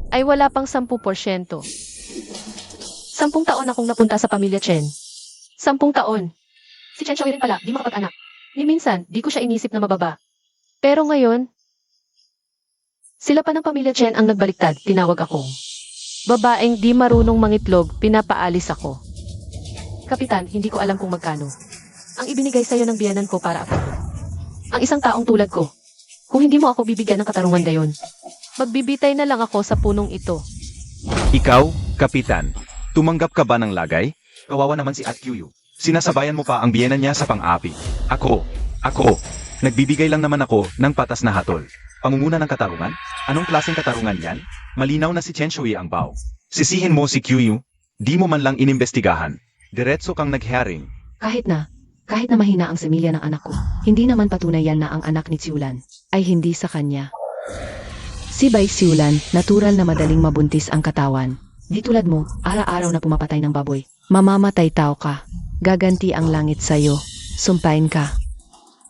Speaker 1: ay wala pang 10%. 10 taon akong napunta sa pamilya Chen. 10 taon. Si Chen Xiaoyi rin pala, di makapag-anak. Ni minsan, di ko siya inisip na mababa. Pero ngayon, sila pa ng pamilya Chen ang nagbaliktad, tinawag akong babaeng di marunong mangitlog, pinapaalis ako. Kapitan, hindi ko alam kung magkano ang ibinigay sa'yo ng biyanan ko para ako. Ang isang taong tulad ko. Kung hindi mo ako bibigyan ng katarungan gayon, magbibitay na lang ako sa punong ito.
Speaker 2: Ikaw, Kapitan, tumanggap ka ba ng lagay? Kawawa naman si At Q-Yu. Sinasabayan mo pa ang biyena niya sa pang-api. Ako, nagbibigay lang naman ako ng patas na hatol. Pangunguna ng katarungan? Anong klaseng katarungan yan? Malinaw na si Chen Xiaoyi ang bao. Sisihin mo si Q-Yu, di mo man lang inimbestigahan. Diretso kang nag-hearing.
Speaker 4: Kahit na mahina ang semilya ng anak ko, hindi naman patunay yan na ang anak ni Siulan ay hindi sa kanya. Si Bai Siulan, natural na madaling mabuntis ang katawan. Di tulad mo, araw-araw na pumapatay ng baboy. Mamamatay tao ka. Gaganti ang langit sa'yo. Sumpain ka.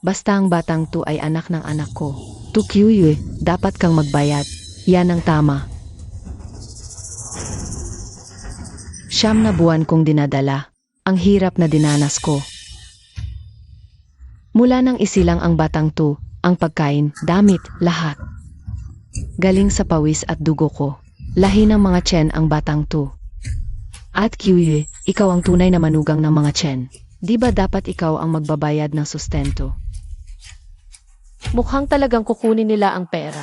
Speaker 4: Basta ang batang to ay anak ng anak ko. To Q-Yu, dapat kang magbayad. Yan ang tama. 9 na buwan kong dinadala. Ang hirap na dinanas ko. Mula nang isilang ang batang to, ang pagkain, damit, lahat. Galing sa pawis at dugo ko. Lahi ng mga Chen ang batang to. At Q-Yu, ikaw ang tunay na manugang ng mga Chen. Di ba dapat ikaw ang magbabayad ng sustento?
Speaker 1: Mukhang talagang kukunin nila ang pera.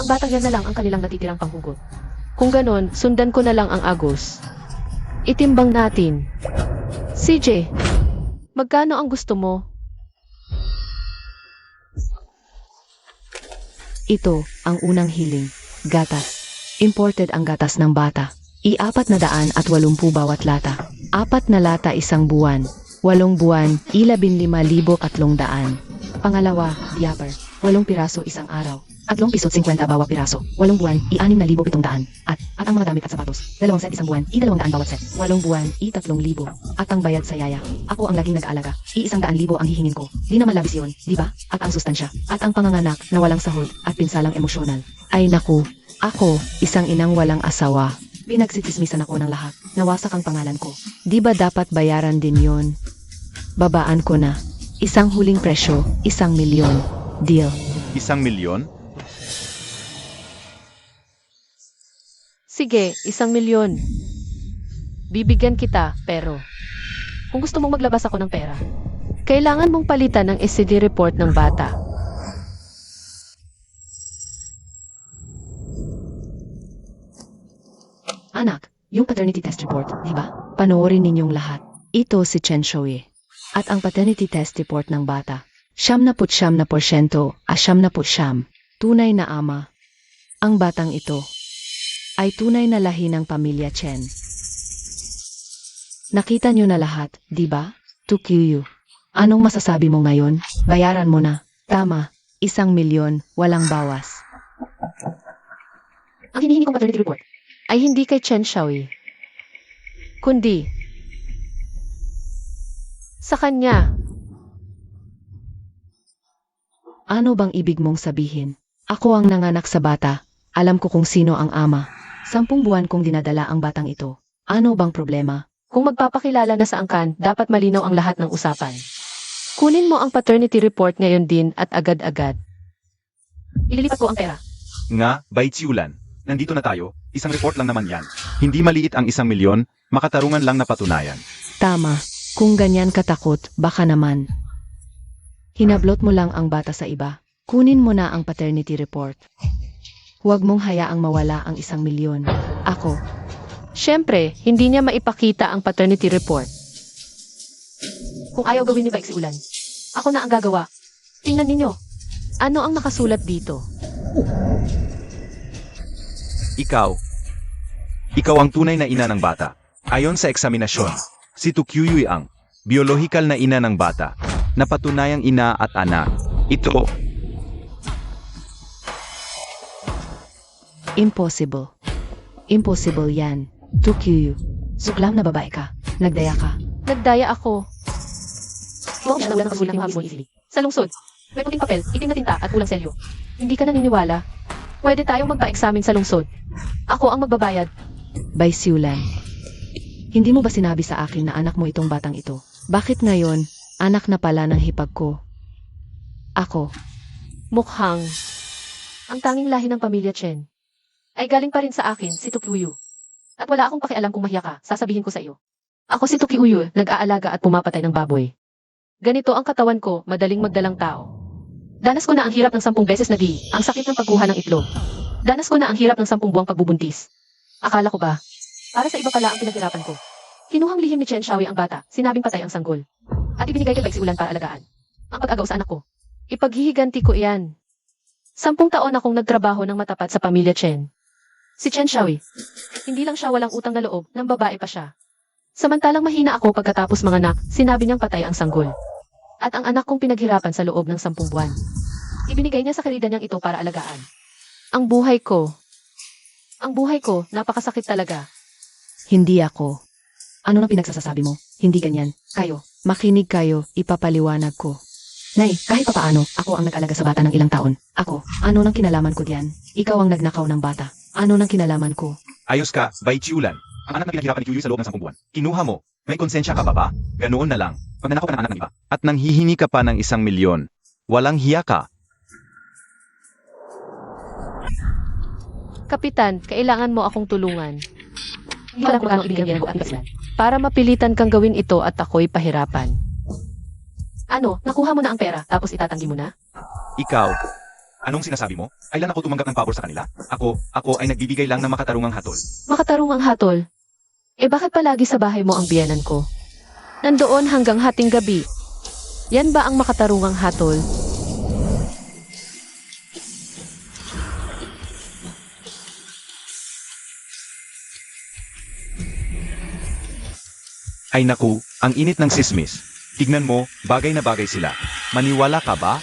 Speaker 1: Ang batang yan na lang ang kanilang natitirang panghugot. Kung ganon, sundan ko na lang ang agos. Itimbang natin. CJ, magkano ang gusto mo?
Speaker 4: Ito, ang unang hiling. Gatas. Imported ang gatas ng bata. I-480 bawat lata. 4 na lata isang buwan. 8 buwan, 15,300. Pangalawa, diaper. 8 piraso isang araw. 3 piso't 50 bawat piraso. 8 buwan, 6,700. At ang mga damit at sapatos. 2 set isang buwan, 200 bawat set. 8 buwan, 3,000. At ang bayad sa yaya. Ako ang laging nag-aalaga. 100,000 ang hihingin ko. Di naman labis yun, di ba? At ang sustansya. At ang panganganak na walang sahod at pinsalang emosyonal. Ay naku, ako, isang inang walang asawa. Pinagsitsismisan ako ng lahat. Nawasak ang pangalan ko. Di ba dapat bayaran din yon? Babaan ko na. Isang huling presyo, 1 milyon. Deal.
Speaker 2: 1 milyon?
Speaker 1: Sige, 1 milyon. Bibigyan kita, pero kung gusto mong maglabas ako ng pera, kailangan mong palitan ng SCD report ng bata.
Speaker 4: Anak, yung paternity test report, di ba? Panoorin ninyong lahat. Ito si Chen Xiaoyi. At ang paternity test report ng bata. 79%, 70%, tunay na ama. Ang batang ito ay tunay na lahi ng pamilya Chen. Nakita nyo na lahat, di ba? To Q-Yu. Anong masasabi mo ngayon? Bayaran mo na. Tama, 1 milyon, walang bawas.
Speaker 1: Ang hinihingi kong paternity report ay hindi kay Chen Xiaoyi, kundi sa kanya.
Speaker 4: Ano bang ibig mong sabihin? Ako ang nanganak sa bata. Alam ko kung sino ang ama. 10 buwan kong dinadala ang batang ito. Ano bang problema?
Speaker 1: Kung magpapakilala na sa angkan, dapat malinaw ang lahat ng usapan. Kunin mo ang paternity report ngayon din at agad-agad. Ililipat ko ang pera.
Speaker 2: Nga, Baitsiulan. Nandito na tayo, isang report lang naman yan. Hindi maliit ang 1 milyon, makatarungan lang na patunayan.
Speaker 4: Tama. Kung ganyan katakot, baka naman. Hinablot mo lang ang bata sa iba. Kunin mo na ang paternity report. Huwag mong hayaang mawala ang 1 milyon. Ako.
Speaker 1: Siyempre, hindi niya maipakita ang paternity report. Kung ayaw gawin ni Baitsiulan, ako na ang gagawa. Tingnan ninyo. Ano ang nakasulat dito?
Speaker 2: Ikaw ang tunay na ina ng bata. Ayon sa eksaminasyon, si Tukyuy ang biological na ina ng bata, napatunayang ina at anak. Ito,
Speaker 4: Impossible. Impossible yan. Tukyu. Suklam na babae ka. Nagdaya ka.
Speaker 1: Nagdaya ako. Huwag siya nawala ng kasulat ng habis easily. Sa lungsod, may puting papel, itim na tinta at ulang selyo. Hindi ka naniniwala? Pwede tayong magpa-examine sa lungsod. Ako ang magbabayad.
Speaker 4: Baitsiulan. Hindi mo ba sinabi sa akin na anak mo itong batang ito? Bakit ngayon, anak na pala ng hipag ko? Ako.
Speaker 1: Mukhang ang tanging lahi ng pamilya Chen ay galing pa rin sa akin, si Tukyuyu. At wala akong pakialam kung mahiya ka, sasabihin ko sa iyo. Ako si Tukyuyu, nag-aalaga at pumapatay ng baboy. Ganito ang katawan ko, madaling magdalang tao. Danas ko na ang hirap ng 10 beses na ang sakit ng pagkuha ng itlog. Danas ko na ang hirap ng 10 buwang pagbubuntis. Akala ko ba, para sa iba pala ang pinaghirapan ko. Kinuhang lihim ni Chen Shaoyi ang bata, sinabing patay ang sanggol. At ibinigay kay Baitsiulan para alagaan. Ang pag-agaw sa anak ko. Ipaghihiganti ko iyan. 10 taon akong nagtrabaho ng matapat sa pamilya Chen. Si Chen Shaoyi, hindi lang siya walang utang na loob, ng babae pa siya. Samantalang mahina ako pagkatapos mga anak, sinabi niyang patay ang sanggol. At ang anak kong pinaghirapan sa loob ng 10 buwan. Ibinigay niya sa karida niyang ito para alagaan. Ang buhay ko, napakasakit talaga.
Speaker 4: Hindi ako. Ano nang pinagsasabi mo? Hindi ganyan. Kayo. Makinig kayo, ipapaliwanag ko. Nay, kahit papaano, ako ang nag-alaga sa bata ng ilang taon. Ako, ano nang kinalaman ko diyan? Ikaw ang nagnakaw ng bata. Ano nang kinalaman ko?
Speaker 2: ayos ka, Baitsiulan. Ang anak na pinaghirapan ni Kyuyu sa loob ng 10 buwan. Kinuha mo. May konsensya ka pa ba? Ganoon na lang. Pag nanakaw ka ng anak ng iba. At nanghihingi ka pa ng 1 milyon. Walang hiya ka.
Speaker 1: Kapitan, kailangan mo akong tulungan. Hindi ko alam kung paano ibigay ng buong Baitsiulan. Para mapilitan kang gawin ito at ako'y pahirapan. Ano, nakuha mo na ang pera tapos itatanggi mo na?
Speaker 2: Ikaw, anong sinasabi mo? Kailan ako tumanggap ng pabor sa kanila? Ako ay nagbibigay lang ng makatarungang hatol.
Speaker 1: Makatarungang hatol. Eh bakit palagi sa bahay mo ang biyanan ko? Nandoon hanggang hating gabi. Yan ba ang makatarungang hatol?
Speaker 2: Ay naku, ang init ng sismis. Tignan mo, bagay na bagay sila. Maniwala ka ba?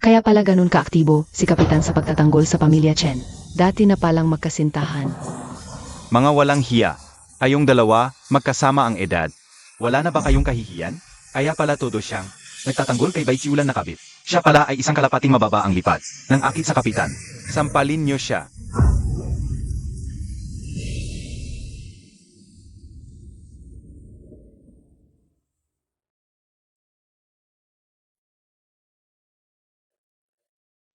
Speaker 4: Kaya pala ganun kaaktibo si Kapitan sa pagtatanggol sa pamilya Chen. Dati na palang magkasintahan.
Speaker 2: Mga walang hiya. Kayong dalawa, magkasama ang edad. Wala na ba kayong kahihiyan? Kaya pala todo siyang nagtatanggol kay Baitsiulan na kabit. Siya pala ay isang kalapating mababa ang lipad ng akit sa kapitan. Sampalin niyo siya.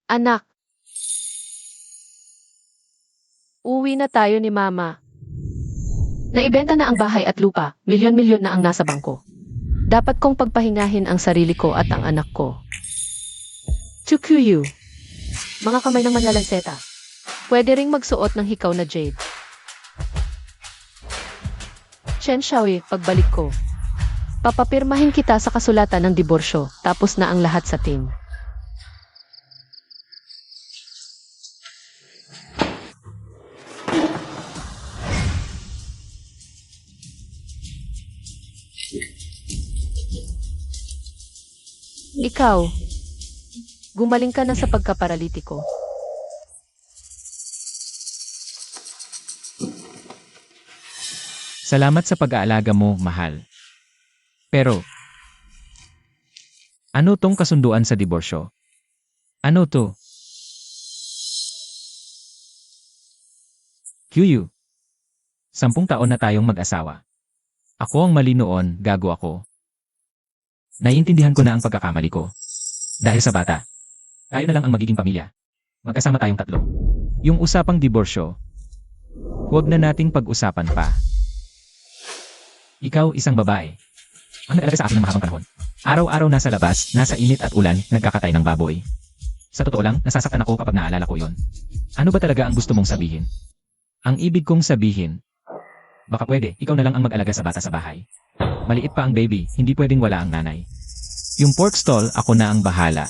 Speaker 1: Anak. Uwi na tayo ni Mama. Naibenta na ang bahay at lupa, milyon-milyon na ang nasa bangko. Dapat kong pagpahingahin ang sarili ko at ang anak ko. Tukyuyu. Mga kamay ng manlalanseta. Pwede ring magsuot ng hikaw na jade. Chen Shaoyi, pagbalik ko. Papapirmahin kita sa kasulatan ng diborsyo, tapos na ang lahat sa team. Ikaw, gumaling ka na sa pagkaparalitiko.
Speaker 3: Salamat sa pag-aalaga mo, mahal. Pero, Ano tong kasunduan sa diborsyo? Ano to? QU. 10 taon na tayong mag-asawa. Ako ang mali noon, gago ako. Naiintindihan ko na ang pagkakamali ko. Dahil sa bata. Tayo na lang ang magiging pamilya. Magkasama tayong 3. Yung usapang diborsyo, huwag na nating pag-usapan pa. Ikaw isang babae. Ang nag-alaga sa akin ng mahabang panahon. Araw-araw nasa labas, nasa init at ulan, nagkakatay ng baboy. Sa totoo lang, nasasaktan ako kapag naalala ko yon. Ano ba talaga ang gusto mong sabihin? Ang ibig kong sabihin, baka pwede, ikaw na lang ang mag-alaga sa bata sa bahay. Maliit pa ang baby, hindi pwedeng wala ang nanay. Yung pork stall, ako na ang bahala.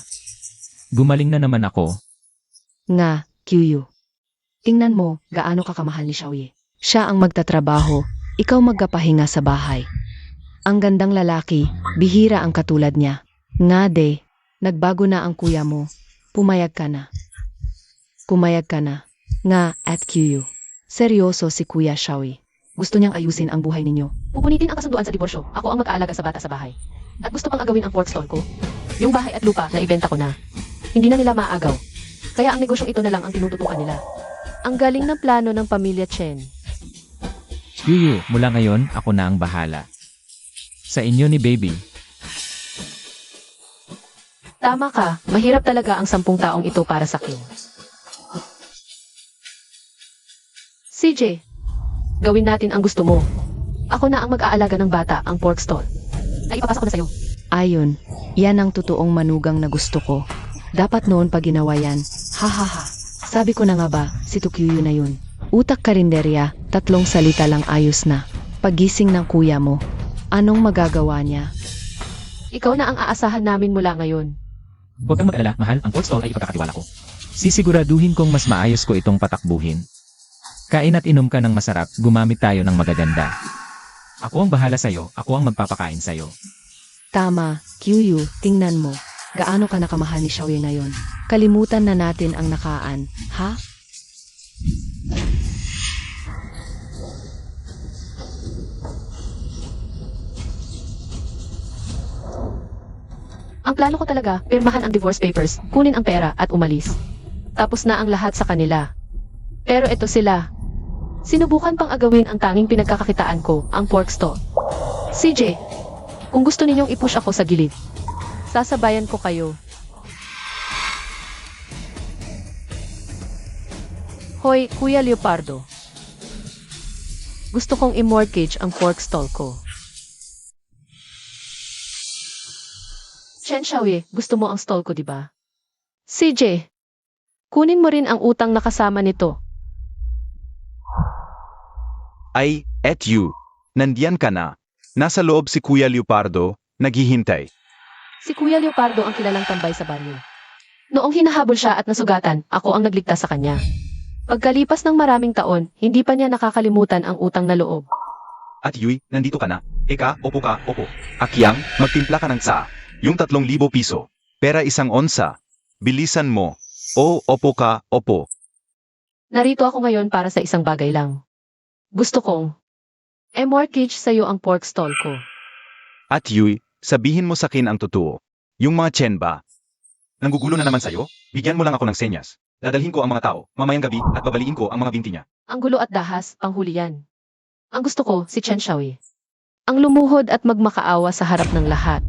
Speaker 3: Gumaling na naman ako.
Speaker 4: Nga, QU. Tingnan mo, gaano ka kamahal ni Xiaoye. Siya ang magtatrabaho, ikaw magkapahinga sa bahay. Ang gandang lalaki, bihira ang katulad niya. Nga de, nagbago na ang kuya mo. Pumayag ka na. Pumayag ka na. Nga, at QU. Seryoso si Kuya Xiaoye. Gusto niyang ayusin ang buhay ninyo.
Speaker 1: Pupunitin ang kasunduan sa diborsyo. Ako ang mag-aalaga sa bata sa bahay. At gusto pang agawin ang pork stall ko. Yung bahay at lupa na ibenta ko na. Hindi na nila maaagaw. Kaya ang negosyong ito na lang ang tinututukan nila. Ang galing ng plano ng pamilya Chen.
Speaker 3: QU, mula ngayon, ako na ang bahala. Sa inyo ni baby.
Speaker 1: Tama ka, mahirap talaga ang 10 taong ito para sa akin. CJ, gawin natin ang gusto mo. Ako na ang mag-aalaga ng bata, ang pork stall. Ay, ipapasa ko na sa'yo.
Speaker 4: Ayon, yan ang totoong manugang na gusto ko. Dapat noon pa ginawa yan. Ha ha ha. Sabi ko na nga ba, si Tukyu na yun. Utak karinderya, 3 salita lang ayos na. Pagising ng kuya mo, anong magagawa niya?
Speaker 1: Ikaw na ang aasahan namin mula ngayon.
Speaker 3: Huwag kang mag-alala, mahal, ang pork stall ay ipagkakatiwala ko. Sisiguraduhin kong mas maayos ko itong patakbuhin. Kain at inom ka ng masarap, gumamit tayo ng magaganda. Ako ang bahala sa'yo, ako ang magpapakain sa'yo.
Speaker 4: Tama, QU, tingnan mo. Gaano ka nakamahal ni Xiaoye ngayon? Kalimutan na natin ang nakaan, ha?
Speaker 1: Ang plano ko talaga, pirmahan ang divorce papers, kunin ang pera at umalis. Tapos na ang lahat sa kanila. Pero ito sila. Sinubukan pang agawin ang tanging pinagkakakitaan ko, ang pork stall. CJ, kung gusto ninyong i-push ako sa gilid, sasabayan ko kayo. Hoy, Kuya Leopardo. Gusto kong i-mortgage ang pork stall ko. Chen Xiaoye, gusto mo ang stall ko, di ba? CJ, kunin mo rin ang utang na kasama nito.
Speaker 2: Ay, et you. Nandiyan ka na. Nasa loob si Kuya Leopardo, naghihintay.
Speaker 1: Si Kuya Leopardo ang kilalang tambay sa baryo. Noong hinahabol siya at nasugatan, ako ang nagligtas sa kanya. Pagkalipas ng maraming taon, hindi pa niya nakakalimutan ang utang na loob.
Speaker 2: At Yui, nandito ka na. Eka, opo ka, opo. Akyang, magtimpla ka ng tsa. Yung 3,000 piso. Pera 1 onsa. Bilisan mo. O, opo ka, opo.
Speaker 1: Narito ako ngayon para sa isang bagay lang. Gusto kong mortgage sa'yo ang pork stall ko.
Speaker 2: At Yui, sabihin mo sa akin ang totoo. Yung mga Chen ba? Nanggugulo na naman sa'yo? Bigyan mo lang ako ng senyas. Dadalhin ko ang mga tao, mamayang gabi, at babaliin ko ang mga binti niya.
Speaker 1: Ang gulo at dahas, panghuli yan. Ang gusto ko, si Chen Xiaoye. Ang lumuhod at magmakaawa sa harap ng lahat.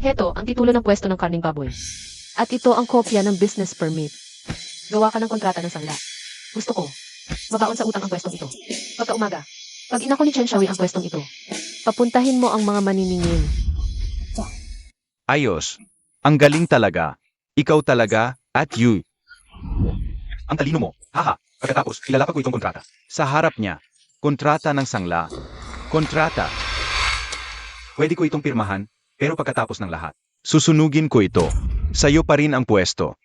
Speaker 1: Heto, ang titulo ng pwesto ng karning baboy. At ito ang kopya ng business permit. Gawa ka ng kontrata ng sangla. Gusto ko, mabaon sa utang ang pwestong ito. Pagka umaga, pag inako ni Chen Xiaoye ang pwestong ito, papuntahin mo ang mga maniningil.
Speaker 2: Ayos. Ang galing talaga. Ikaw talaga, at Yui. Ang talino mo. Haha. Pagkatapos, ilalapag ko itong kontrata. Sa harap niya. Kontrata ng sangla. Kontrata. Pwede ko itong pirmahan, pero pagkatapos ng lahat, susunugin ko ito. Sa'yo pa rin ang pwesto.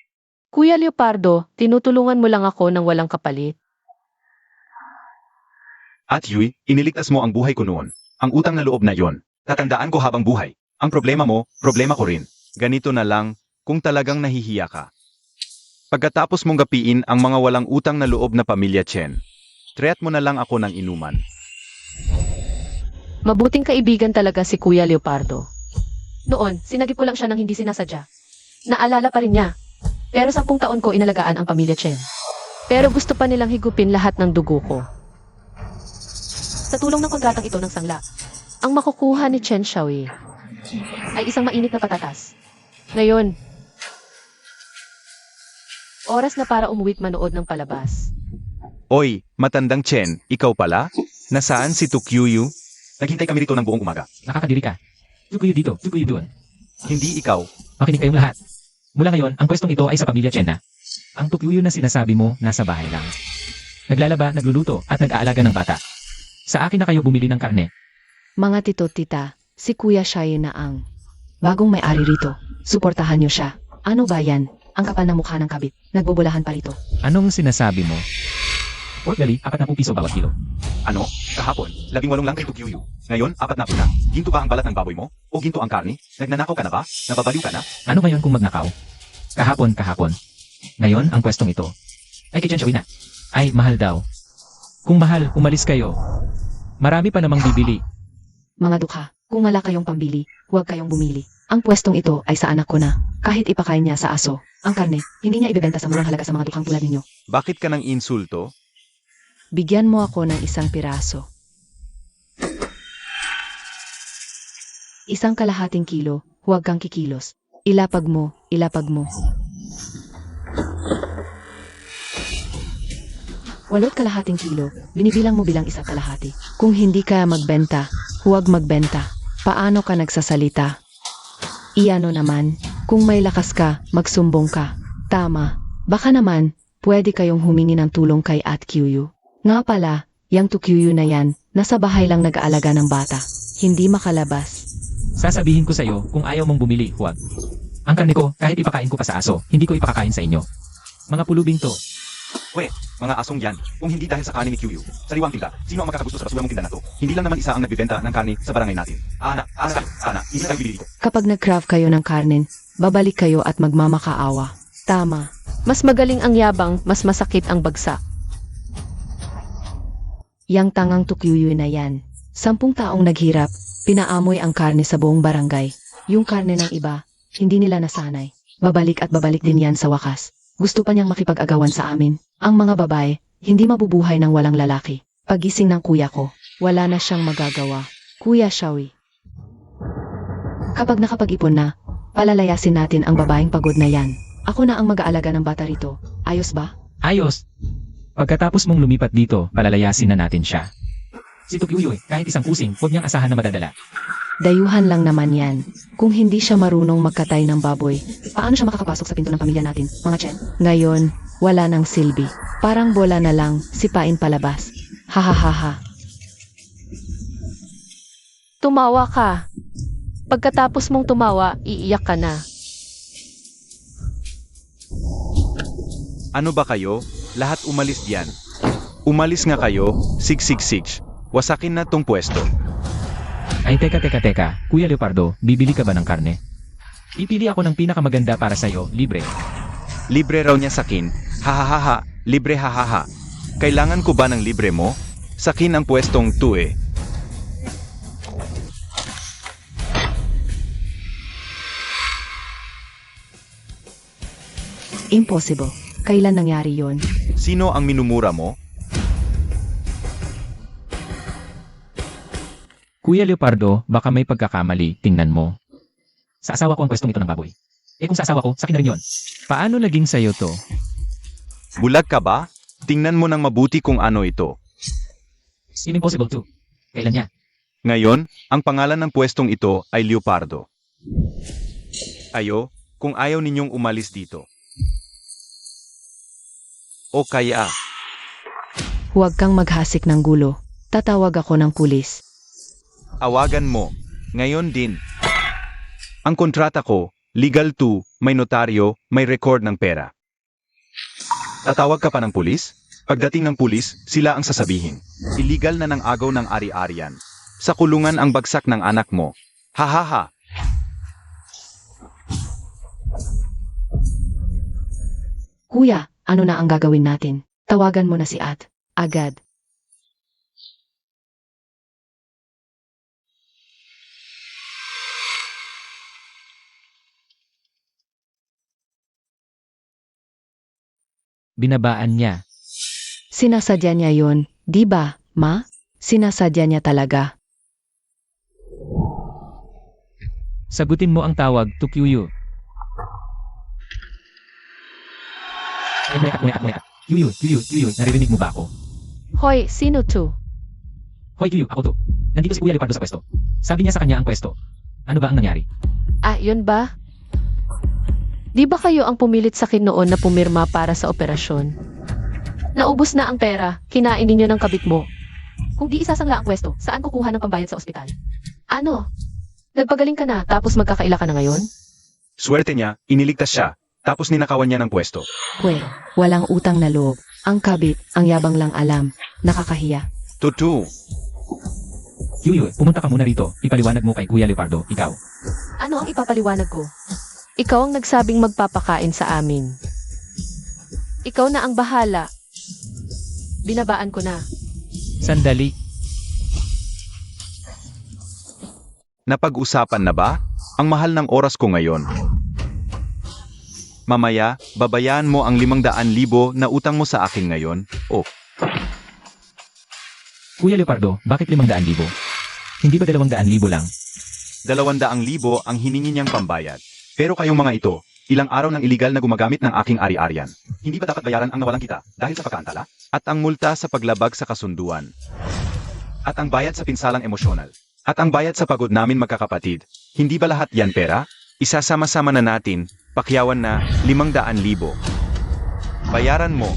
Speaker 1: Kuya Leopardo, tinutulungan mo lang ako ng walang kapalit.
Speaker 2: At Yui, iniligtas mo ang buhay ko noon. Ang utang na loob na yon. Tatandaan ko habang buhay. Ang problema mo, problema ko rin. Ganito na lang, kung talagang nahihiya ka. Pagkatapos mong gapiin ang mga walang utang na loob na pamilya Chen, treat mo na lang ako ng inuman.
Speaker 1: Mabuting kaibigan talaga si Kuya Leopardo. Noon, sinagip ko lang siya ng hindi sinasadya. Naalala pa rin niya. Pero 10 taon ko inalagaan ang pamilya Chen. Pero gusto pa nilang higupin lahat ng dugo ko. Sa tulong ng kontratang ito ng sangla, ang makukuha ni Chen Xiaoyi ay isang mainit na patatas. Ngayon, oras na para umuwi't manood ng palabas.
Speaker 2: Oy, matandang Chen, ikaw pala? Nasaan si Tukyuyu?
Speaker 3: Naghintay kami rito ng buong umaga. Nakakadiri ka. Tukuyo dito, tukuyo doon.
Speaker 2: Hindi ikaw.
Speaker 3: Makinig kayong lahat. Mula ngayon, ang pwestong ito ay sa pamilya Chen na. Ang tukuyo na sinasabi mo, nasa bahay lang. Naglalaba, nagluluto, at nag-aalaga ng bata. Sa akin na kayo bumili ng karne.
Speaker 4: Mga tito tita, si Kuya Shai na ang bagong may-ari rito. Suportahan niyo siya. Ano ba yan? Ang kapal ng mukha ng kabit. Nagbubulahan pa rito.
Speaker 3: Anong sinasabi mo? Pork belly, 40 piso bawat kilo.
Speaker 2: Ano? Kahapon, 18 lang kay Tukyuyu. Ngayon, 40 na. Ginto ba ang balat ng baboy mo? O ginto ang karne? Nagnanakaw ka na ba? Nababaliw ka na?
Speaker 3: Ano ngayon kung magnakaw? Kahapon. Ngayon, ang pwestong ito ay kay Chen Xiaoyi na. Ay, mahal daw. Kung mahal, umalis kayo. Marami pa namang bibili.
Speaker 4: Mga dukha, kung wala kayong pambili, huwag kayong bumili. Ang pwestong ito ay sa anak ko na. Kahit ipakain niya sa aso, ang karne, hindi niya ibebenta sa murang halaga sa mga dukhang tulad ninyo.
Speaker 2: Bakit ka nang insulto?
Speaker 4: Bigyan mo ako ng isang piraso. 1 kalahating kilo, huwag kang kikilos. Ilapag mo, ilapag mo. 8 kalahating kilo, binibilang mo bilang 1 kalahati. Kung hindi ka magbenta, huwag magbenta. Paano ka nagsasalita? Iano naman, kung may lakas ka, magsumbong ka. Tama, baka naman, pwede kayong humingi ng tulong kay At Kyuyu. Nga pala, yang Tukyuyu na yan, nasa bahay lang nag-aalaga ng bata. Hindi makalabas.
Speaker 3: Sasabihin ko sa'yo, kung ayaw mong bumili, huwag. Ang karne ko, kahit ipakain ko pa sa aso, hindi ko ipakakain sa inyo. Mga pulubing to.
Speaker 2: Mga asong yan. Kung hindi dahil sa kanin ni Kyuyu, sariwang tinda, sino ang makakagusto sa basura mong tinda na to? Hindi lang naman isa ang nagbibenta ng karne sa barangay natin. Ana, hindi tayo bibili dito.
Speaker 4: Kapag nag-craft kayo ng karnen, babalik kayo at magmamakaawa. Tama.
Speaker 1: Mas magaling ang yabang, mas masakit ang bagsak.
Speaker 4: Yang tangang Tukyuyu na yan. 10 taong naghirap, pinaamoy ang karne sa buong barangay. Yung karne ng iba, hindi nila nasanay. Babalik at babalik din yan sa wakas. Gusto pa niyang makipag-agawan sa amin. Ang mga babae, hindi mabubuhay ng walang lalaki. Pagising ng kuya ko, wala na siyang magagawa. Kuya Xiaoyi. Kapag nakapag-ipon na, palalayasin natin ang babaeng pagod na yan. Ako na ang mag-aalaga ng bata rito. Ayos ba?
Speaker 3: Ayos! Pagkatapos mong lumipat dito, palalayasin na natin siya. Si Tukyuyu, kahit isang pusing, huwag niyang asahan na madadala.
Speaker 4: Dayuhan lang naman yan. Kung hindi siya marunong magkatay ng baboy, paano siya makakapasok sa pinto ng pamilya natin, mga Chen? Ngayon, wala nang silbi. Parang bola na lang, sipain palabas. Hahaha.
Speaker 1: Tumawa ka. Pagkatapos mong tumawa, iiyak ka na.
Speaker 2: Ano ba kayo? Lahat umalis diyan. Umalis nga kayo, sig. Wasakin na tong pwesto.
Speaker 3: Ay teka, Kuya Leopardo, bibili ka ba ng karne? Ipili ako ng pinakamaganda para sa'yo, libre.
Speaker 2: Libre raw niya sakin. Hahaha, libre hahaha. Kailangan ko ba ng libre mo? Sakin ang pwestong tu eh.
Speaker 4: Impossible. Kailan nangyari yon?
Speaker 2: Sino ang minumura mo?
Speaker 3: Kuya Leopardo, baka may pagkakamali, tingnan mo. Sa asawa ko ang pwestong ito ng baboy. Kung sa asawa ko, sakin na rin yun. Paano naging sa'yo to?
Speaker 2: Bulag ka ba? Tingnan mo ng mabuti kung ano ito.
Speaker 3: Impossible to. Kailan niya?
Speaker 2: Ngayon, ang pangalan ng pwestong ito ay Leopardo. Kung ayaw ninyong umalis dito. O kaya,
Speaker 4: Huwag kang maghasik ng gulo. Tatawag ako ng pulis.
Speaker 2: awagan mo. Ngayon din. Ang kontrata ko, legal to, may notaryo, may record ng pera. Tatawag ka pa ng pulis? Pagdating ng pulis, sila ang sasabihin. Illegal na ng agaw ng ari-arian. Sa kulungan ang bagsak ng anak mo. Hahaha.
Speaker 4: Kuya, ano na ang gagawin natin? Tawagan mo na si At. Agad.
Speaker 3: Binabaan niya.
Speaker 4: Sinasadya niya yon, di ba, ma? Sinasadya niya talaga.
Speaker 3: Sagutin mo ang tawag, Tukyuyu. Maya. Kyuyu, naririnig mo ba ako?
Speaker 1: Hoy, sino to?
Speaker 3: Hoy Kyuyu, ako to. Nandito si Kuya Leopardo sa pwesto. Sabi niya sa kanya ang pwesto. Ano ba ang nangyari?
Speaker 1: Ah, yun ba? Di ba kayo ang pumilit sa akin noon na pumirma para sa operasyon? Naubos na ang pera, kinain ninyo ng kabit mo. Kung di isasangla ang pwesto, saan kukuha ng pambayad sa ospital? Ano? Nagpagaling ka na tapos magkakaila ka na ngayon?
Speaker 2: Swerte niya, iniligtas siya, tapos ninakawan niya ng pwesto.
Speaker 4: Pwe, walang utang na loob. Ang kabit, ang yabang lang alam. Nakakahiya.
Speaker 2: Tutu,
Speaker 3: Kyuyu, pumunta ka muna rito. Ipaliwanag mo kay Kuya Leopardo, ikaw.
Speaker 1: Ano ang ipapaliwanag ko? Ikaw ang nagsabing magpapakain sa amin. Ikaw na ang bahala. Binabaan ko na.
Speaker 3: Sandali.
Speaker 2: napag-usapan na ba? Ang mahal ng oras ko ngayon. Mamaya, babayaan mo ang 500,000 na utang mo sa akin ngayon. Oh,
Speaker 3: Kuya Leopardo, bakit 500,000? Hindi ba 200,000 lang?
Speaker 2: 200,000 ang hiningi niyang pambayad. Pero kayong mga ito, ilang araw ng iligal na gumagamit ng aking ari-arian. Hindi ba dapat bayaran ang nawalan kita dahil sa pagkaantala? At ang multa sa paglabag sa kasunduan. At ang bayad sa pinsalang emosyonal. At ang bayad sa pagod namin magkakapatid. Hindi ba lahat yan pera? Isasama-sama na natin, pakyawan na 500,000. Bayaran mo.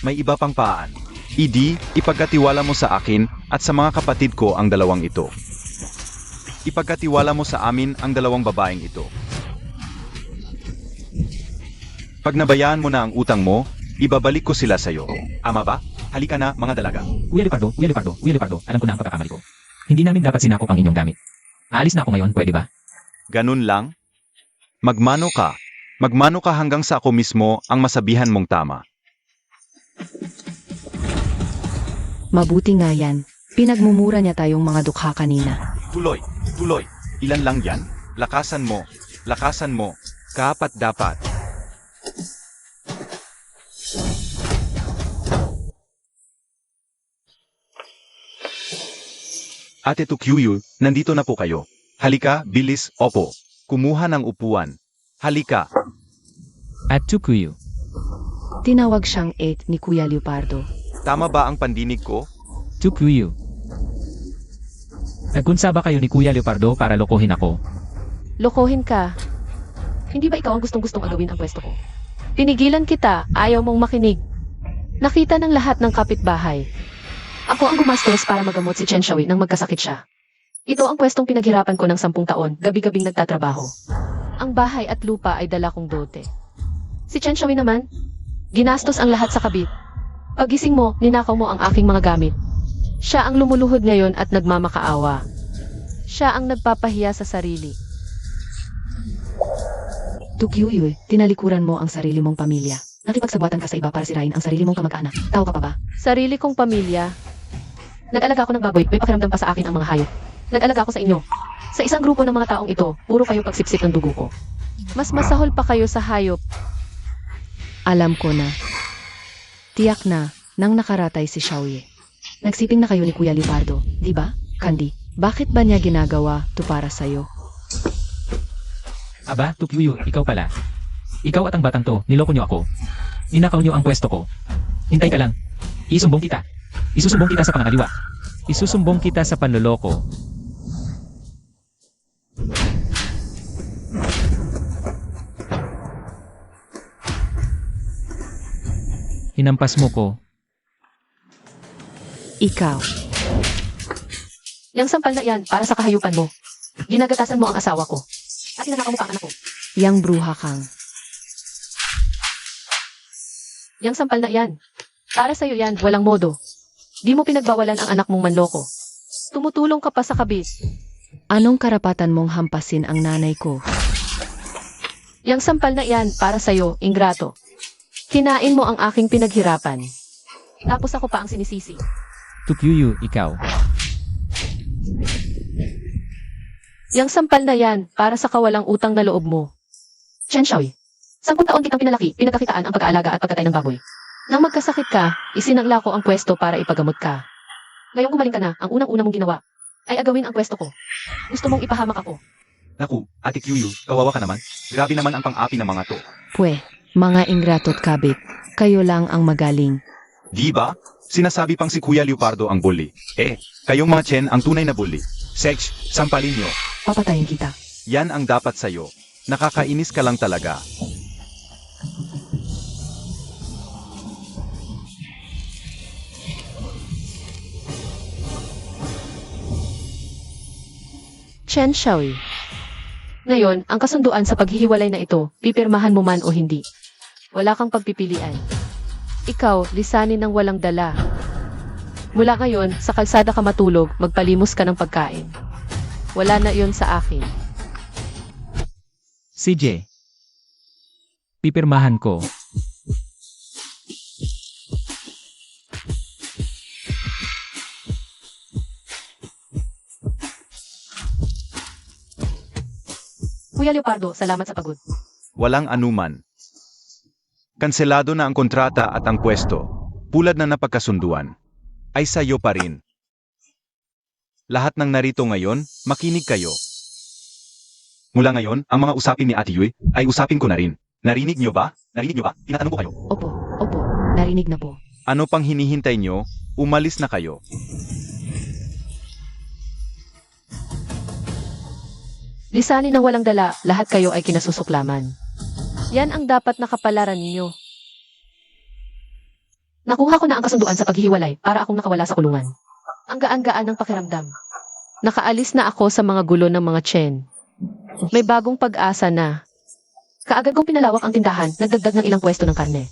Speaker 2: May iba pang paan. Ipagkatiwala mo sa akin at sa mga kapatid ko ang dalawang ito. Ipagkatiwala mo sa amin ang dalawang babaeng ito. Pag nabayaan mo na ang utang mo, ibabalik ko sila sa'yo. Ama ba? Halika na, mga dalaga.
Speaker 3: Kuya Leopardo, alam ko na ang pagkakamali ko. Hindi namin dapat sinakop ang inyong gamit. Aalis na ako ngayon, pwede ba?
Speaker 2: Ganun lang? Magmano ka. Magmano ka hanggang sa ako mismo ang masabihan mong tama.
Speaker 4: Mabuti nga yan. Pinagmumura niya tayong mga dukha kanina.
Speaker 2: Tuloy. Ilan lang yan? Lakasan mo. Kapat dapat. Ate Tukyuyu, nandito na po kayo. Halika, bilis, opo. Kumuha ng upuan. Halika.
Speaker 3: At Tukuyu.
Speaker 4: Tinawag siyang 8 ni Kuya Leopardo.
Speaker 2: Tama ba ang pandinig ko?
Speaker 3: Tukuyu. Nagkunsa ba kayo ni Kuya Leopardo para lokohin ako?
Speaker 1: Lokohin ka. Hindi ba ikaw ang gustong-gustong agawin ang pwesto ko? Tinigilan kita, ayaw mong makinig. Nakita ng lahat ng kapitbahay. Ako ang gumastos para magamot si Chen Xiaoyi nang magkasakit siya. Ito ang pwestong pinaghirapan ko ng 10 taon, gabi-gabing nagtatrabaho. Ang bahay at lupa ay dala kong dote. Si Chen Xiaoyi naman, ginastos ang lahat sa kabit. Pagising mo, ninakaw mo ang aking mga gamit. Siya ang lumuluhod ngayon at nagmamakaawa. Siya ang nagpapahiya sa sarili.
Speaker 4: Tukyuyu, tinalikuran mo ang sarili mong pamilya. Nakipagsabwatan ka sa iba para sirain ang sarili mong kamag-anak. Tao ka pa ba?
Speaker 1: Sarili kong pamilya. Nag-alaga ako ng baboy, may pakiramdam pa sa akin ang mga hayop. Nag-alaga ako sa inyo. Sa isang grupo ng mga taong ito, puro kayo pagsipsip ng dugo ko. Mas masahol pa kayo sa hayop.
Speaker 4: Alam ko na. Tiyak na, nang nakaratay si Xiaoye. Nagsiping na kayo ni Kuya Leopardo, di ba? Candy, bakit ba niya ginagawa to para sa'yo?
Speaker 3: Aba, Tukuyu, ikaw pala. Ikaw at ang batang to, niloko niyo ako. Ninakaw niyo ang pwesto ko. Hintay ka lang. Isusumbong kita. Isusumbong kita sa pangaliwa. Isusumbong kita sa panloloko. Hinampas mo ko.
Speaker 4: Ikaw.
Speaker 1: Yang sampal na yan, para sa kahayupan mo. Ginagatasan mo ang asawa ko. At ninanakaw mo pa ang anak ko.
Speaker 4: Yang bruha kang.
Speaker 1: Yang sampal na yan. Para sa'yo yan, walang modo. Di mo pinagbawalan ang anak mong manloko. Tumutulong ka pa sa kabit.
Speaker 4: Anong karapatan mong hampasin ang nanay ko?
Speaker 1: Yang sampal na yan, para sa'yo, ingrato. Kinain mo ang aking pinaghirapan. Tapos ako pa ang sinisisi.
Speaker 3: Tukuyu, ikaw.
Speaker 1: Yang sampal na yan, para sa kawalang utang na loob mo. Chen Xiaoyi, 10 taon kitang pinalaki, pinagkakitaan ang pag-aalaga at pagkatay ng baboy. Nang magkasakit ka, isinangla ko ang pwesto para ipagamot ka. Ngayong gumaling ka na, ang unang-una mong ginawa ay agawin ang pwesto ko. Gusto mong ipahamak ako.
Speaker 2: Naku, Ate QU, kawawa ka naman. Grabe naman ang pang-api ng mga to.
Speaker 4: Pwe, mga ingratot kabit, kayo lang ang magaling.
Speaker 2: Di ba? Sinasabi pang si Kuya Leopardo ang bully. Kayong mga Chen ang tunay na bully. Sex, sampalin nyo.
Speaker 4: Papatayin kita.
Speaker 2: Yan ang dapat sa'yo. Nakakainis ka lang talaga.
Speaker 1: Chen Shaoyi. Ngayon, ang kasunduan sa paghihiwalay na ito, pipirmahan mo man o hindi. Wala kang pagpipilian. Ikaw, lisanin ng walang dala. Mula ngayon, sa kalsada ka matulog, magpalimos ka ng pagkain. Wala na iyon sa akin.
Speaker 3: CJ. Pipirmahan ko.
Speaker 1: Kuya Leopardo, salamat sa pagod.
Speaker 2: Walang anuman. Kanselado na ang kontrata at ang pwesto, pulad na napagkasunduan, ay sa'yo pa rin. Lahat ng narito ngayon, makinig kayo. Mula ngayon, ang mga usapin ni Ate Yui ay usapin ko na rin. Narinig nyo ba? Narinig nyo ba? Tinatanong ko kayo.
Speaker 4: Opo, narinig na po.
Speaker 2: Ano pang hinihintay nyo? Umalis na kayo.
Speaker 1: Lisanin ng walang dala, lahat kayo ay kinasusuklaman. Yan ang dapat nakapalaran ninyo. Nakuha ko na ang kasunduan sa paghihiwalay para akong nakawala sa kulungan. Ang gaan-gaan ng pakiramdam. Nakaalis na ako sa mga gulo ng mga Chen. May bagong pag-asa na. Kaagad kong pinalawak ang tindahan, nagdagdag ng ilang pwesto ng karne.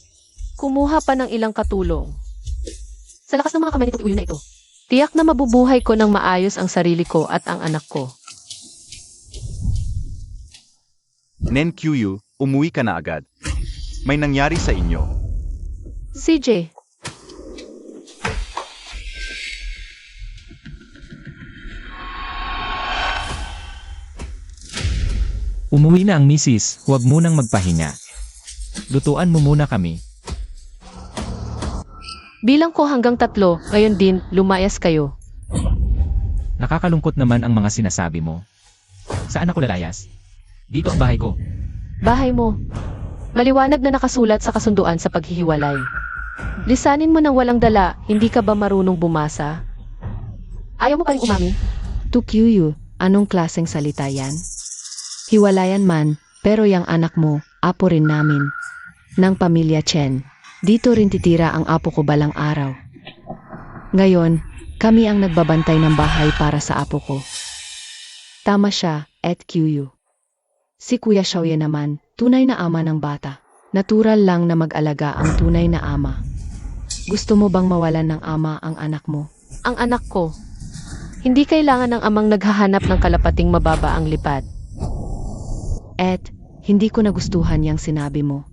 Speaker 1: Kumuha pa ng ilang katulong. Sa lakas ng mga kamay nitong ulo na ito, tiyak na mabubuhay ko ng maayos ang sarili ko at ang anak ko.
Speaker 2: Nen QU, umuwi ka na agad. May nangyari sa inyo.
Speaker 1: CJ,
Speaker 3: Umuwi na ang misis, huwag munang magpahinga. Lutuan mo muna kami.
Speaker 1: bilang ko hanggang 3, ngayon din, lumayas kayo.
Speaker 3: Nakakalungkot naman ang mga sinasabi mo. Saan ako lalayas? Dito ang bahay ko.
Speaker 1: Bahay mo. Maliwanag na nakasulat sa kasunduan sa paghihiwalay. Lisanin mo ng walang dala, hindi ka ba marunong bumasa? Ayaw mo pa rin umamin?
Speaker 4: Tukyuyu, anong klaseng salita yan? Hiwalayan man, pero yang anak mo, apo rin namin. Ng pamilya Chen. Dito rin titira ang apo ko balang araw. Ngayon, kami ang nagbabantay ng bahay para sa apo ko. Tama siya, et QU. Si Kuya Xiaoye naman, tunay na ama ng bata. Natural lang na mag-alaga ang tunay na ama. Gusto mo bang mawalan ng ama ang anak mo?
Speaker 1: Ang anak ko. Hindi kailangan ng amang naghahanap ng kalapating mababa ang lipad.
Speaker 4: Et, hindi ko nagustuhan yang sinabi mo.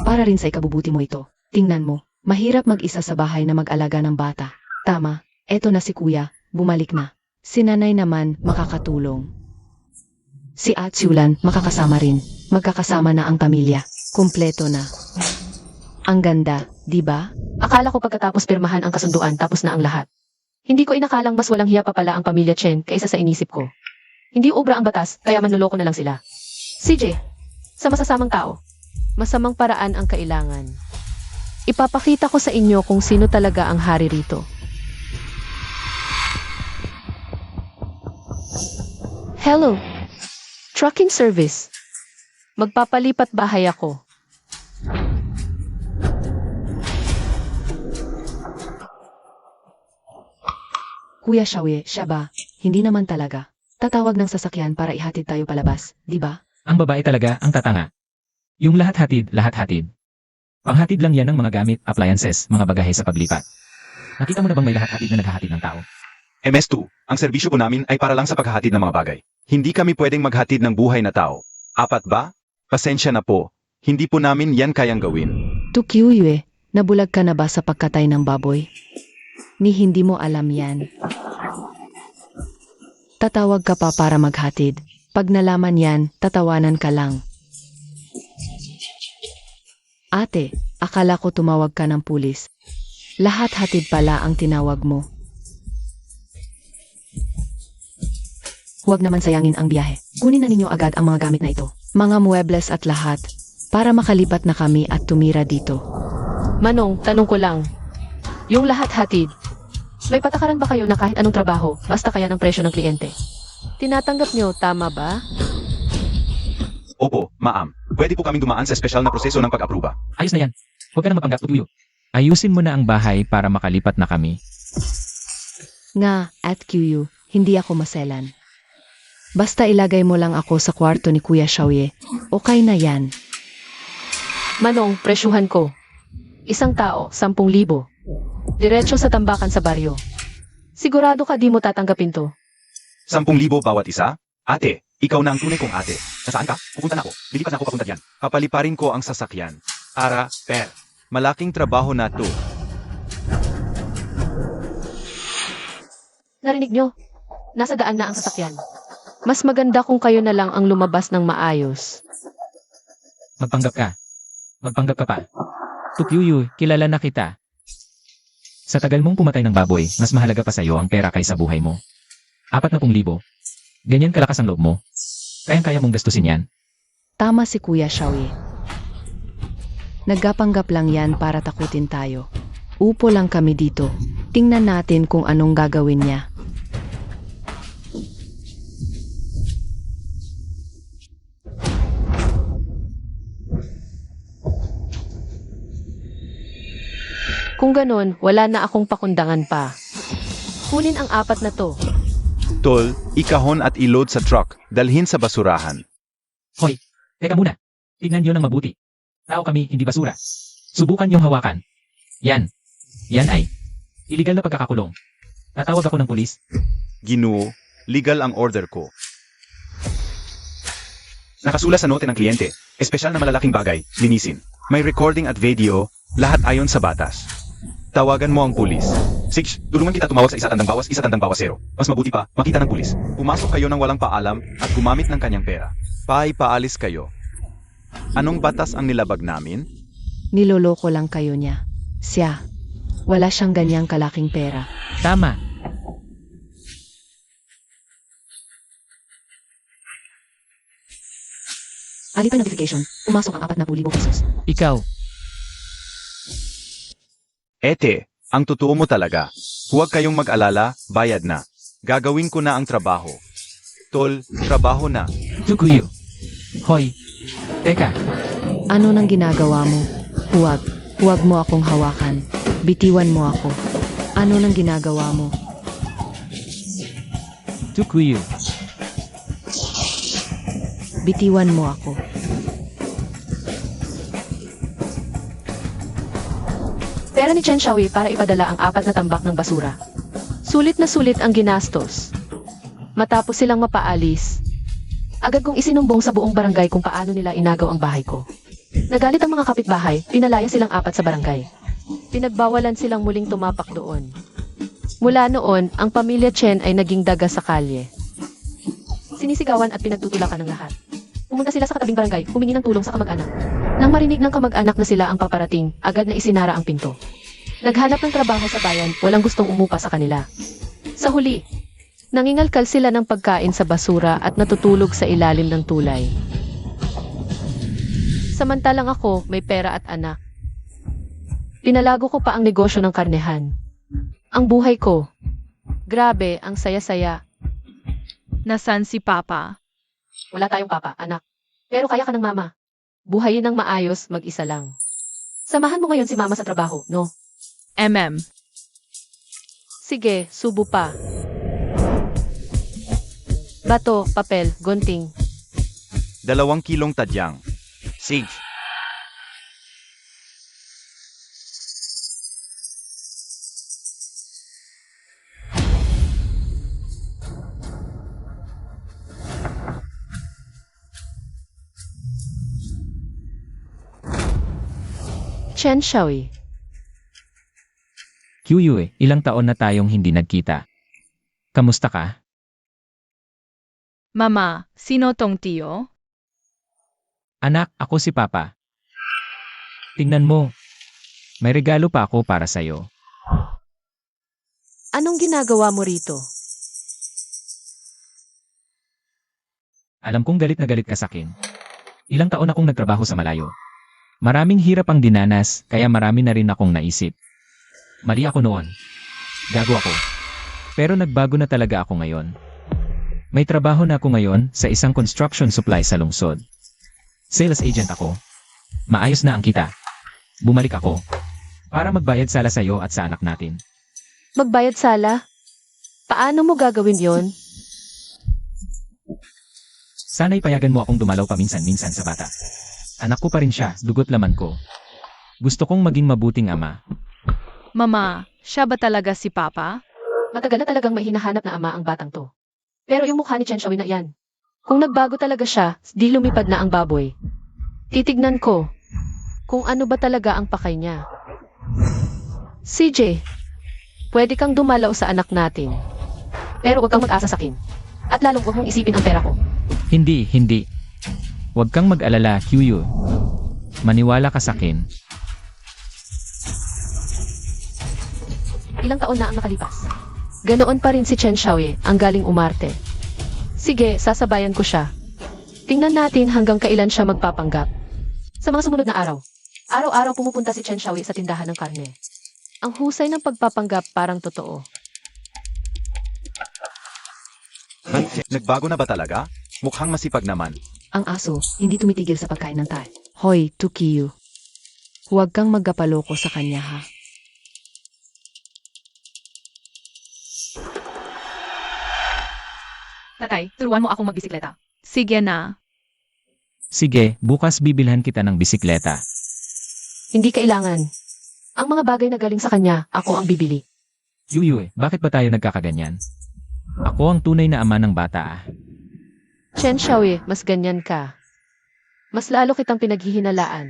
Speaker 4: Para rin sa ikabubuti mo ito. Tingnan mo, mahirap mag-isa sa bahay na mag-alaga ng bata. Tama, eto na si kuya, bumalik na. Si nanay naman, makakatulong. Si Atsulan, makakasama rin. Magkakasama na ang pamilya. Kumpleto na. Ang ganda, di ba?
Speaker 1: Akala ko pagkatapos pirmahan ang kasunduan tapos na ang lahat. Hindi ko inakalang mas walang hiya pa pala ang pamilya Chen kaysa sa inisip ko. Hindi ubra ang batas, kaya manloloko na lang sila. CJ, sa masasamang tao, masamang paraan ang kailangan. Ipapakita ko sa inyo kung sino talaga ang hari rito. Hello, trucking service. Magpapalipat bahay ako.
Speaker 4: Kuya Xiaoye, siya ba? Hindi naman talaga. Tatawag ng sasakyan para ihatid tayo palabas, di ba?
Speaker 3: Ang babae talaga ang tatanga. Yung lahat hatid, lahat hatid. Panghatid lang yan ng mga gamit, appliances, mga bagahe sa paglipat. Nakita mo na bang may lahat hatid na naghahatid ng tao?
Speaker 2: MS2, ang serbisyo po namin ay para lang sa paghahatid ng mga bagay. Hindi kami pwedeng maghatid ng buhay na tao. Apat ba? Pasensya na po. Hindi po namin yan kayang gawin.
Speaker 4: Tukyuye, nabulag ka na ba sa pagkatay ng baboy? Ni hindi mo alam yan. Tatawag ka pa para maghatid. Pag nalaman yan, tatawanan ka lang. Ate, akala ko tumawag ka ng pulis. Lahat hatid pala ang tinawag mo. Huwag naman sayangin ang biyahe. Kunin na ninyo agad ang mga gamit na ito. Mga muebles at lahat. Para makalipat na kami at tumira dito.
Speaker 1: Manong, tanong ko lang. Yung lahat hatid, may patakaran ba kayo na kahit anong trabaho, basta kaya ng presyo ng kliyente? Tinatanggap nyo, tama ba?
Speaker 2: Opo, ma'am. Pwede po kaming dumaan sa espesyal na proseso ng pag-aproba.
Speaker 3: Ayos na yan. Huwag ka na mapanggap, Tutuyo. Ayusin mo na ang bahay para makalipat na kami.
Speaker 4: Nga, at QU, hindi ako maselan. Basta ilagay mo lang ako sa kwarto ni Kuya Xiaoye. Okay na yan.
Speaker 1: Manong, presyuhan ko. Isang tao, 10,000. Diretso sa tambakan sa baryo. Sigurado ka di mo tatanggapin to.
Speaker 2: 10,000 bawat isa? Ate, ikaw na ang tunay kong ate. Nasaan ka? Pupunta na ako. Lilipas na ako papunta diyan. Papaliparin ko ang sasakyan. Ara, per. Malaking trabaho na to.
Speaker 1: Narinig nyo? Nasa daan na ang sasakyan. Mas maganda kung kayo na lang ang lumabas ng maayos.
Speaker 3: Magpanggap ka. Magpanggap ka pa. Tutuyo, kilala na kita. Sa tagal mong pumatay ng baboy, mas mahalaga pa sa'yo ang pera kaysa buhay mo. 40,000. Ganyan kalakas ang loob mo. Kayang-kaya mong gastusin yan.
Speaker 4: Tama si Kuya Xiaoye. Nagkapanggap lang yan para takutin tayo. Upo lang kami dito. Tingnan natin kung anong gagawin niya.
Speaker 1: Kung ganon, wala na akong pakundangan pa. Kunin ang 4 na to.
Speaker 2: Tol, ikahon at iload sa truck. Dalhin sa basurahan.
Speaker 3: Hoy, teka muna. Tignan nyo ng mabuti. Tao kami, hindi basura. Subukan yung hawakan. Yan. Yan ay iligal na pagkakakulong. Tatawag ako ng pulis.
Speaker 2: Ginoo, legal ang order ko. Nakasulat sa note ng kliyente. Espesyal na malalaking bagay, linisin. May recording at video, lahat ayon sa batas. Tawagan mo ang pulis. Six, tulungan kita tumawag sa isa tandang bawas 0. Mas mabuti pa, makita ng pulis. Pumasok kayo ng walang paalam at gumamit ng kanyang pera. Paalis kayo. Anong batas ang nilabag namin?
Speaker 4: Niloloko lang kayo niya. Siya. Wala siyang ganyang kalaking pera.
Speaker 3: Tama.
Speaker 4: Alitan notification. Pumasok ang 40,000 pesos.
Speaker 3: Ikaw.
Speaker 2: Ete, ang totoo mo talaga. Huwag kayong mag-alala, bayad na. Gagawin ko na ang trabaho. Tol, trabaho na.
Speaker 3: Tukuyo. Hoy. Teka.
Speaker 4: Ano nang ginagawa mo? Huwag. Huwag mo akong hawakan. Bitiwan mo ako. Ano nang ginagawa mo?
Speaker 3: Tukuyo.
Speaker 4: Bitiwan mo ako.
Speaker 1: Pera ni Chen Xiaoyi para ipadala ang 4 na tambak ng basura. Sulit na sulit ang ginastos. Matapos silang mapaalis, agad kong isinumbong sa buong barangay kung paano nila inagaw ang bahay ko. Nagalit ang mga kapitbahay, pinalaya silang 4 sa barangay. Pinagbawalan silang muling tumapak doon. Mula noon, ang pamilya Chen ay naging daga sa kalye. Sinisigawan at pinagtutulakan ng lahat. Pumunta sila sa katabing barangay, humingi ng tulong sa kamag-anak. Nang marinig ng kamag-anak na sila ang paparating, agad na isinara ang pinto. Naghanap ng trabaho sa bayan, walang gustong umupa sa kanila. Sa huli, nangingalkal sila ng pagkain sa basura at natutulog sa ilalim ng tulay. Samantalang ako, may pera at anak. Pinalago ko pa ang negosyo ng karnehan. Ang buhay ko, grabe, ang saya-saya.
Speaker 5: Nasaan si Papa?
Speaker 1: Wala tayong papa, anak. Pero kaya ka ng mama. Buhayin ng maayos, mag-isa lang. Samahan mo ngayon si mama sa trabaho, no? Sige, subo pa. Bato, papel, gunting.
Speaker 2: 2 kilong tadyang. Sige.
Speaker 1: Chen Xiaoyi.
Speaker 3: Kyuyu, ilang taon na tayong hindi nagkita. Kamusta ka?
Speaker 5: Mama, sino tong tiyo?
Speaker 3: Anak, ako si Papa. Tingnan mo. May regalo pa ako para sa'yo.
Speaker 1: Anong ginagawa mo rito?
Speaker 3: Alam kong galit na galit ka sa akin. Ilang taon akong nagtrabaho sa malayo. Maraming hirap ang dinanas, kaya marami na rin akong naisip. Mali ako noon. Gago ako. Pero nagbago na talaga ako ngayon. May trabaho na ako ngayon sa isang construction supply sa lungsod. Sales agent ako. Maayos na ang kita. Bumalik ako. Para magbayad sala sa'yo at sa anak natin.
Speaker 1: Magbayad sala? Paano mo gagawin yon?
Speaker 3: Sana'y payagan mo akong dumalaw paminsan-minsan sa bata. Anak ko pa rin siya, dugot laman ko. Gusto kong maging mabuting ama.
Speaker 5: Mama, siya ba talaga si Papa?
Speaker 1: Matagal na talagang may hinahanap na ama ang batang to. Pero yung mukha ni Chen Shaoyi na yan. Kung nagbago talaga siya, di lumipad na ang baboy. Titignan ko kung ano ba talaga ang pakay niya. CJ, pwede kang dumalaw sa anak natin. Pero huwag kang mag-asa sa akin. At lalong huwag mong isipin ang pera ko.
Speaker 3: Hindi. Huwag kang mag-alala, Kyuyu. Maniwala ka sa akin.
Speaker 1: Ilang taon na ang nakalipas. Ganoon pa rin si Chen Shaoyi ang galing umarte. Sige, sasabayan ko siya. Tingnan natin hanggang kailan siya magpapanggap. Sa mga sumunod na araw, araw-araw pumupunta si Chen Shaoyi sa tindahan ng karne. Ang husay ng pagpapanggap parang totoo.
Speaker 2: Nagbago na ba talaga? Mukhang masipag naman.
Speaker 4: Ang aso, hindi tumitigil sa pagkain ng tae. Hoy, Tukiyu. Huwag kang magkapaloko sa kanya ha.
Speaker 1: Tatay, turuan mo akong magbisikleta.
Speaker 5: Sige na.
Speaker 3: Sige, bukas bibilhan kita ng bisikleta.
Speaker 1: Hindi kailangan. Ang mga bagay na galing sa kanya, ako ang bibili.
Speaker 3: Yuyu, bakit ba tayo nagkakaganyan? Ako ang tunay na ama ng bata.
Speaker 1: Chen Shaoyi, mas ganyan ka. Mas lalo kitang pinaghihinalaan.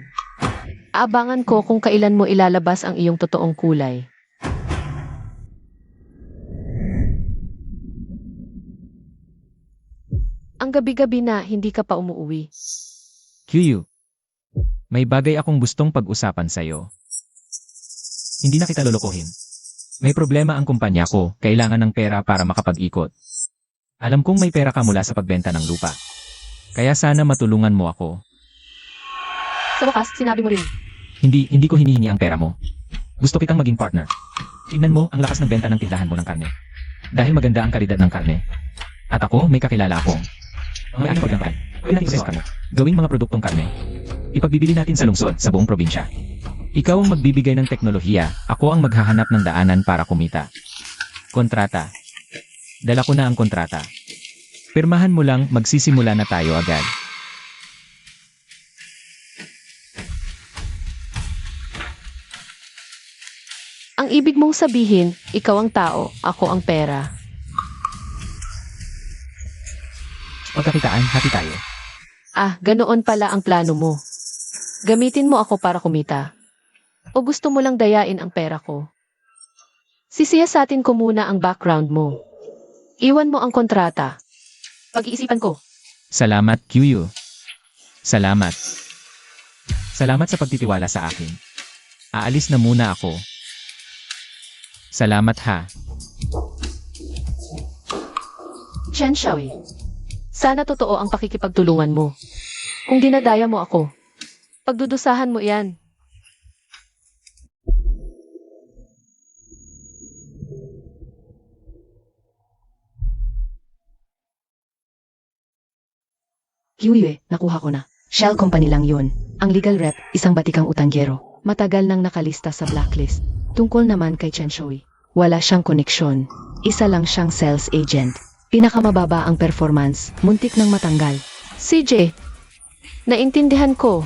Speaker 1: Abangan ko kung kailan mo ilalabas ang iyong totoong kulay. Ang gabi-gabi na hindi ka pa umuuwi.
Speaker 3: Kyuyu, may bagay akong gustong pag-usapan sa'yo. Hindi na kita lolokohin. May problema ang kumpanya ko, kailangan ng pera para makapag-ikot. Alam kong may pera ka mula sa pagbenta ng lupa. Kaya sana matulungan mo ako.
Speaker 1: Sa wakas, sinabi mo rin.
Speaker 3: Hindi ko hinihingi ang pera mo. Gusto kitang maging partner. Tingnan mo ang lakas ng benta ng tindahan mo ng karne. Dahil maganda ang kalidad ng karne. At ako, may kakilala akong may anak paglampay. Pwede natin sa karne. Gawing mga produktong karne. Ipagbibili natin sa lungsod, sa buong probinsya. Ikaw ang magbibigay ng teknolohiya, ako ang maghahanap ng daanan para kumita. Kontrata. Dala ko na ang kontrata. Pirmahan mo lang, magsisimula na tayo agad.
Speaker 1: Ang ibig mong sabihin, ikaw ang tao, ako ang pera.
Speaker 3: Pagkakitaan, hati tayo.
Speaker 1: Ah, ganoon pala ang plano mo. Gamitin mo ako para kumita. O gusto mo lang dayain ang pera ko? Sisiyasatin ko muna ang background mo. Iwan mo ang kontrata. Pag-iisipan ko.
Speaker 3: Salamat, Kyuyu. Salamat. Salamat sa pagtitiwala sa akin. Aalis na muna ako. Salamat ha.
Speaker 1: Chen Shaoyi, sana totoo ang pakikipagtulungan mo. Kung dinadaya mo ako, pagdudusahan mo iyan.
Speaker 4: Kyuyu, nakuha ko na. Shell company lang yun. Ang legal rep, isang batikang utanggero. Matagal nang nakalista sa blacklist. Tungkol naman kay Chen Shaoyi, wala siyang koneksyon. Isa lang siyang sales agent. Pinakamababa ang performance, muntik nang matanggal.
Speaker 1: CJ, naintindihan ko.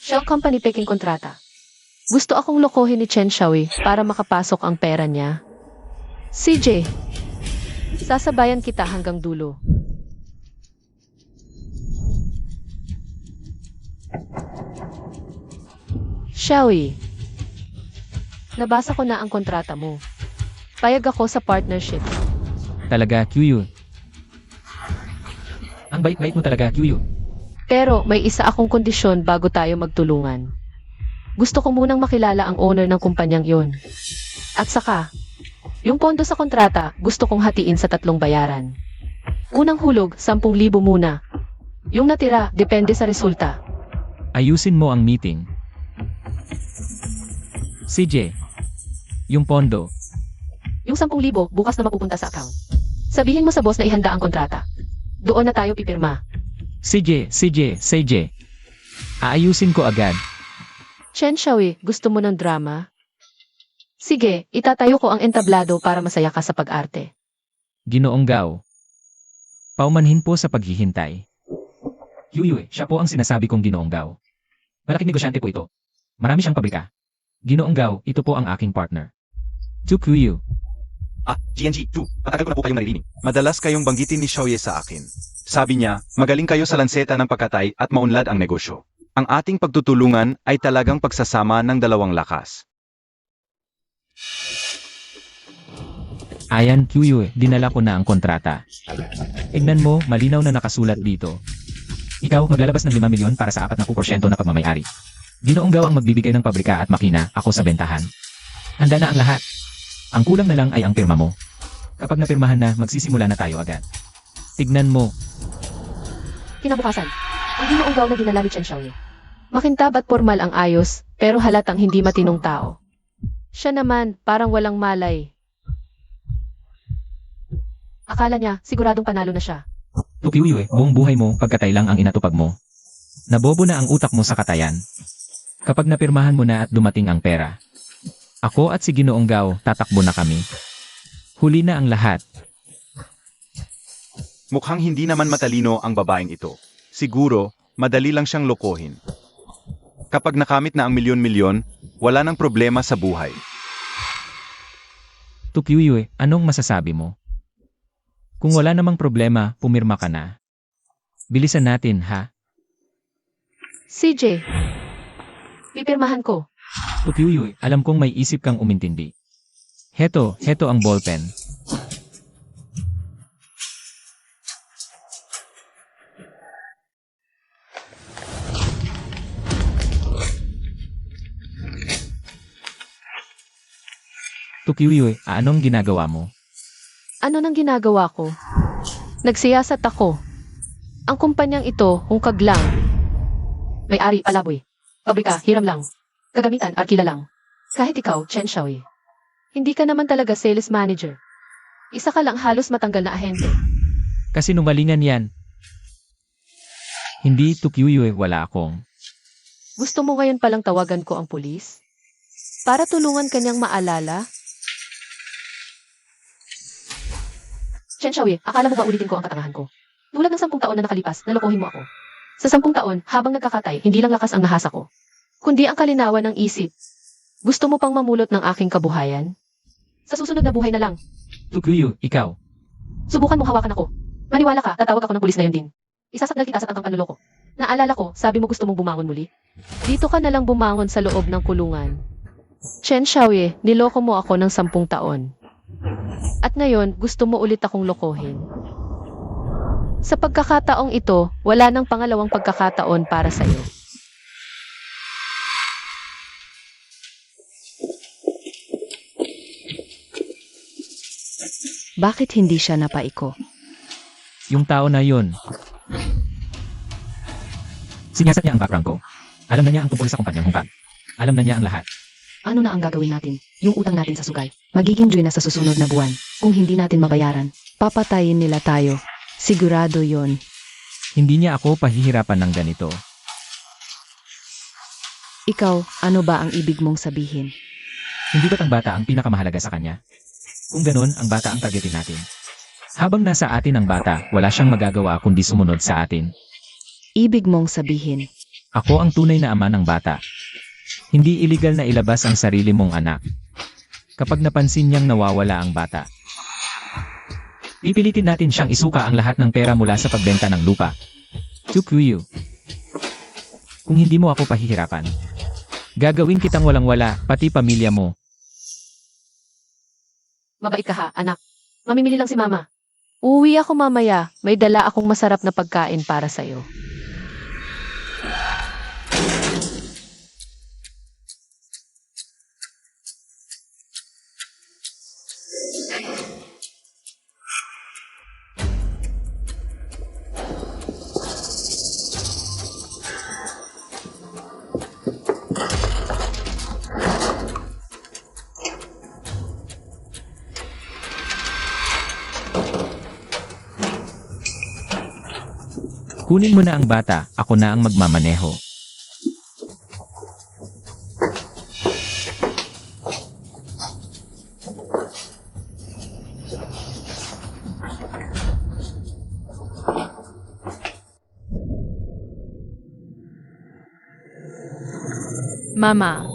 Speaker 1: Shell Company peking kontrata. Gusto akong lokohin ni Chen Shaoyi para makapasok ang pera niya. CJ, sasabayan kita hanggang dulo. Shaoyi, nabasa ko na ang kontrata mo. Payag ako sa partnership.
Speaker 3: Talaga, Kyuyu. Ang Ang bait-bait mo talaga, Yuyu.
Speaker 1: Pero may isa akong kondisyon bago tayo magtulungan. Gusto ko munang makilala ang owner ng kumpanyang yon. At saka, yung pondo sa kontrata, gusto kong hatiin sa 3 bayaran. Unang hulog, 10,000 muna. Yung natira, depende sa resulta.
Speaker 3: Ayusin mo ang meeting. CJ, yung pondo.
Speaker 1: Yung 10,000, bukas na mapupunta sa account. Sabihin mo sa boss na ihanda ang kontrata. Doon na tayo pipirma.
Speaker 3: CJ. Aayusin ko agad.
Speaker 1: Chen Shaoyi, gusto mo ng drama? Sige, itatayo ko ang entablado para masaya ka sa pag-arte.
Speaker 3: Ginoong Gao. Paumanhin po sa paghihintay. Yuyu, siya po ang sinasabi kong Ginoong Gao. Malaking negosyante po ito. Marami siyang pabrika. Ginoong Gao, ito po ang aking partner. Tukuyu.
Speaker 2: GNG, matagal ko na po kayong naririnig. Madalas kayong banggitin ni Xiaoye sa akin. Sabi niya, magaling kayo sa lanseta ng pagkatay at maunlad ang negosyo. Ang ating pagtutulungan ay talagang pagsasama ng dalawang lakas.
Speaker 3: Ayan, Yuyu, dinala ko na ang kontrata. Tignan mo, malinaw na nakasulat dito. Ikaw, maglalabas ng 5 milyon para sa 4% na pagmamayari. Ginoong Gao ang magbibigay ng pabrika at makina, ako sa bentahan. Handa na ang lahat. Ang kulang na lang ay ang pirma mo. Kapag napirmahan na, magsisimula na tayo agad. Tignan mo,
Speaker 1: Kinabukasan, ang Ginoong Gao na dinala ni Chen Shaoyi. Makintab at formal ang ayos, pero halatang hindi matinong tao. Siya naman, parang walang malay. Akala niya, siguradong panalo na siya.
Speaker 3: Tukiwiwe, buong buhay mo, pagkatay lang ang inatupag mo. Nabobo na ang utak mo sa katayan. Kapag napirmahan mo na at dumating ang pera. Ako at si Ginoong Gao, tatakbo na kami. Huli na ang lahat.
Speaker 2: Mukhang hindi naman matalino ang babaeng ito. Siguro, madali lang siyang lokohin. Kapag nakamit na ang milyon-milyon, wala nang problema sa buhay.
Speaker 3: Tukiwiwe, anong masasabi mo? Kung wala namang problema, pumirma ka na. Bilisan natin, ha?
Speaker 1: CJ, pipirmahan ko.
Speaker 3: Tukiwiwe, alam kong may isip kang umintindi. Heto ang ballpen. Tukiwiwe, anong ginagawa mo?
Speaker 1: Ano nang ginagawa ko? Nagsiyasat ako. Ang kumpanyang ito, hungkag lang. May-ari, palaboy. Pabrika, hiram lang. Gagamitan, arkila lang. Kahit ikaw, Chen Shaoyi. Hindi ka naman talaga sales manager. Isa ka lang halos matanggal na ahente.
Speaker 3: Kasinungalingan yan. Hindi, Tukiwiwe, wala akong.
Speaker 1: Gusto mo ngayon palang tawagan ko ang pulis? Para tulungan kanyang maalala? Chen Shaoyi, akala mo ba ulitin ko ang katangahan ko? Tulad ng 10 taon na nakalipas, nalokohin mo ako. Sa 10 taon, habang nagkakatay, hindi lang lakas ang nahasa ko, kundi ang kalinawan ng isip. Gusto mo pang mamulot ng aking kabuhayan? Sa susunod na buhay na lang,
Speaker 3: Tukiwiwe, ikaw.
Speaker 1: subukan mo hawakan ako. Maniwala ka, tatawag ako ng pulis ngayon din. Isasagdal kita sa tangkang panloloko. Naalala ko, sabi mo gusto mong bumangon muli? Dito ka na lang bumangon sa loob ng kulungan. Chen Shaoyi, niloko mo ako ng 10 taon. At ngayon, gusto mo ulit akong lokohin. Sa pagkakataong ito, wala nang pangalawang pagkakataon para sa iyo.
Speaker 4: Bakit hindi siya napaiko?
Speaker 3: Yung tao na yun. Sinyasat niya ang background ko. Alam na niya ang tungkol sa kumpanyang hungkag. Alam na niya ang lahat.
Speaker 4: Ano na ang gagawin natin? Yung utang natin sa sugay. Magiging due na sa susunod na buwan. Kung hindi natin mabayaran, papatayin nila tayo. Sigurado yon.
Speaker 3: Hindi niya ako pahihirapan ng ganito.
Speaker 4: Ikaw, ano ba ang ibig mong sabihin?
Speaker 3: Hindi ba't ang bata ang pinakamahalaga sa kanya? Kung ganon, ang bata ang targetin natin. Habang nasa atin ang bata, wala siyang magagawa kundi sumunod sa atin.
Speaker 4: Ibig mong sabihin,
Speaker 3: Ako ang tunay na ama ng bata. Hindi iligal na ilabas ang sarili mong anak. Kapag napansin niyang nawawala ang bata, pipilitin natin siyang isuka ang lahat ng pera mula sa pagbenta ng lupa. Tukuyu. Kung hindi mo ako pahihirapan, gagawin kitang walang-wala, pati pamilya mo.
Speaker 1: Mabait ka ha, anak. Mamimili lang si mama. Uuwi ako mamaya. May dala akong masarap na pagkain para sa'yo.
Speaker 3: Kunin mo na ang bata, ako na ang magmamaneho.
Speaker 5: Mama.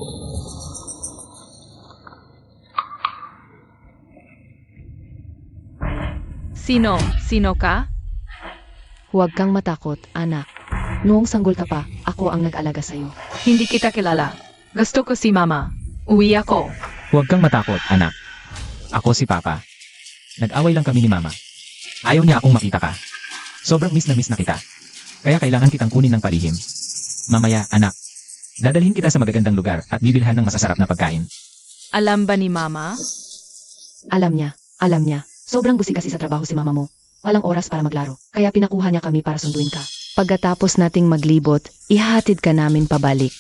Speaker 5: Sino ka?
Speaker 4: Huwag kang matakot, anak. Noong sanggol ka pa, ako ang nag-alaga sa'yo.
Speaker 5: Hindi kita kilala. Gusto ko si Mama. Uwi ako.
Speaker 3: Huwag kang matakot, anak. Ako si Papa. Nag-away lang kami ni Mama. Ayaw niya akong makita ka. Sobrang miss na kita. Kaya kailangan kitang kunin ng palihim. Mamaya, anak. Dadalhin kita sa magagandang lugar at bibilhan ng masasarap na pagkain.
Speaker 5: Alam ba ni Mama?
Speaker 4: Alam niya. Sobrang busy kasi sa trabaho si mama mo. Walang oras para maglaro, kaya pinakuha niya kami para sunduin ka. Pagkatapos nating maglibot, ihahatid ka namin pabalik.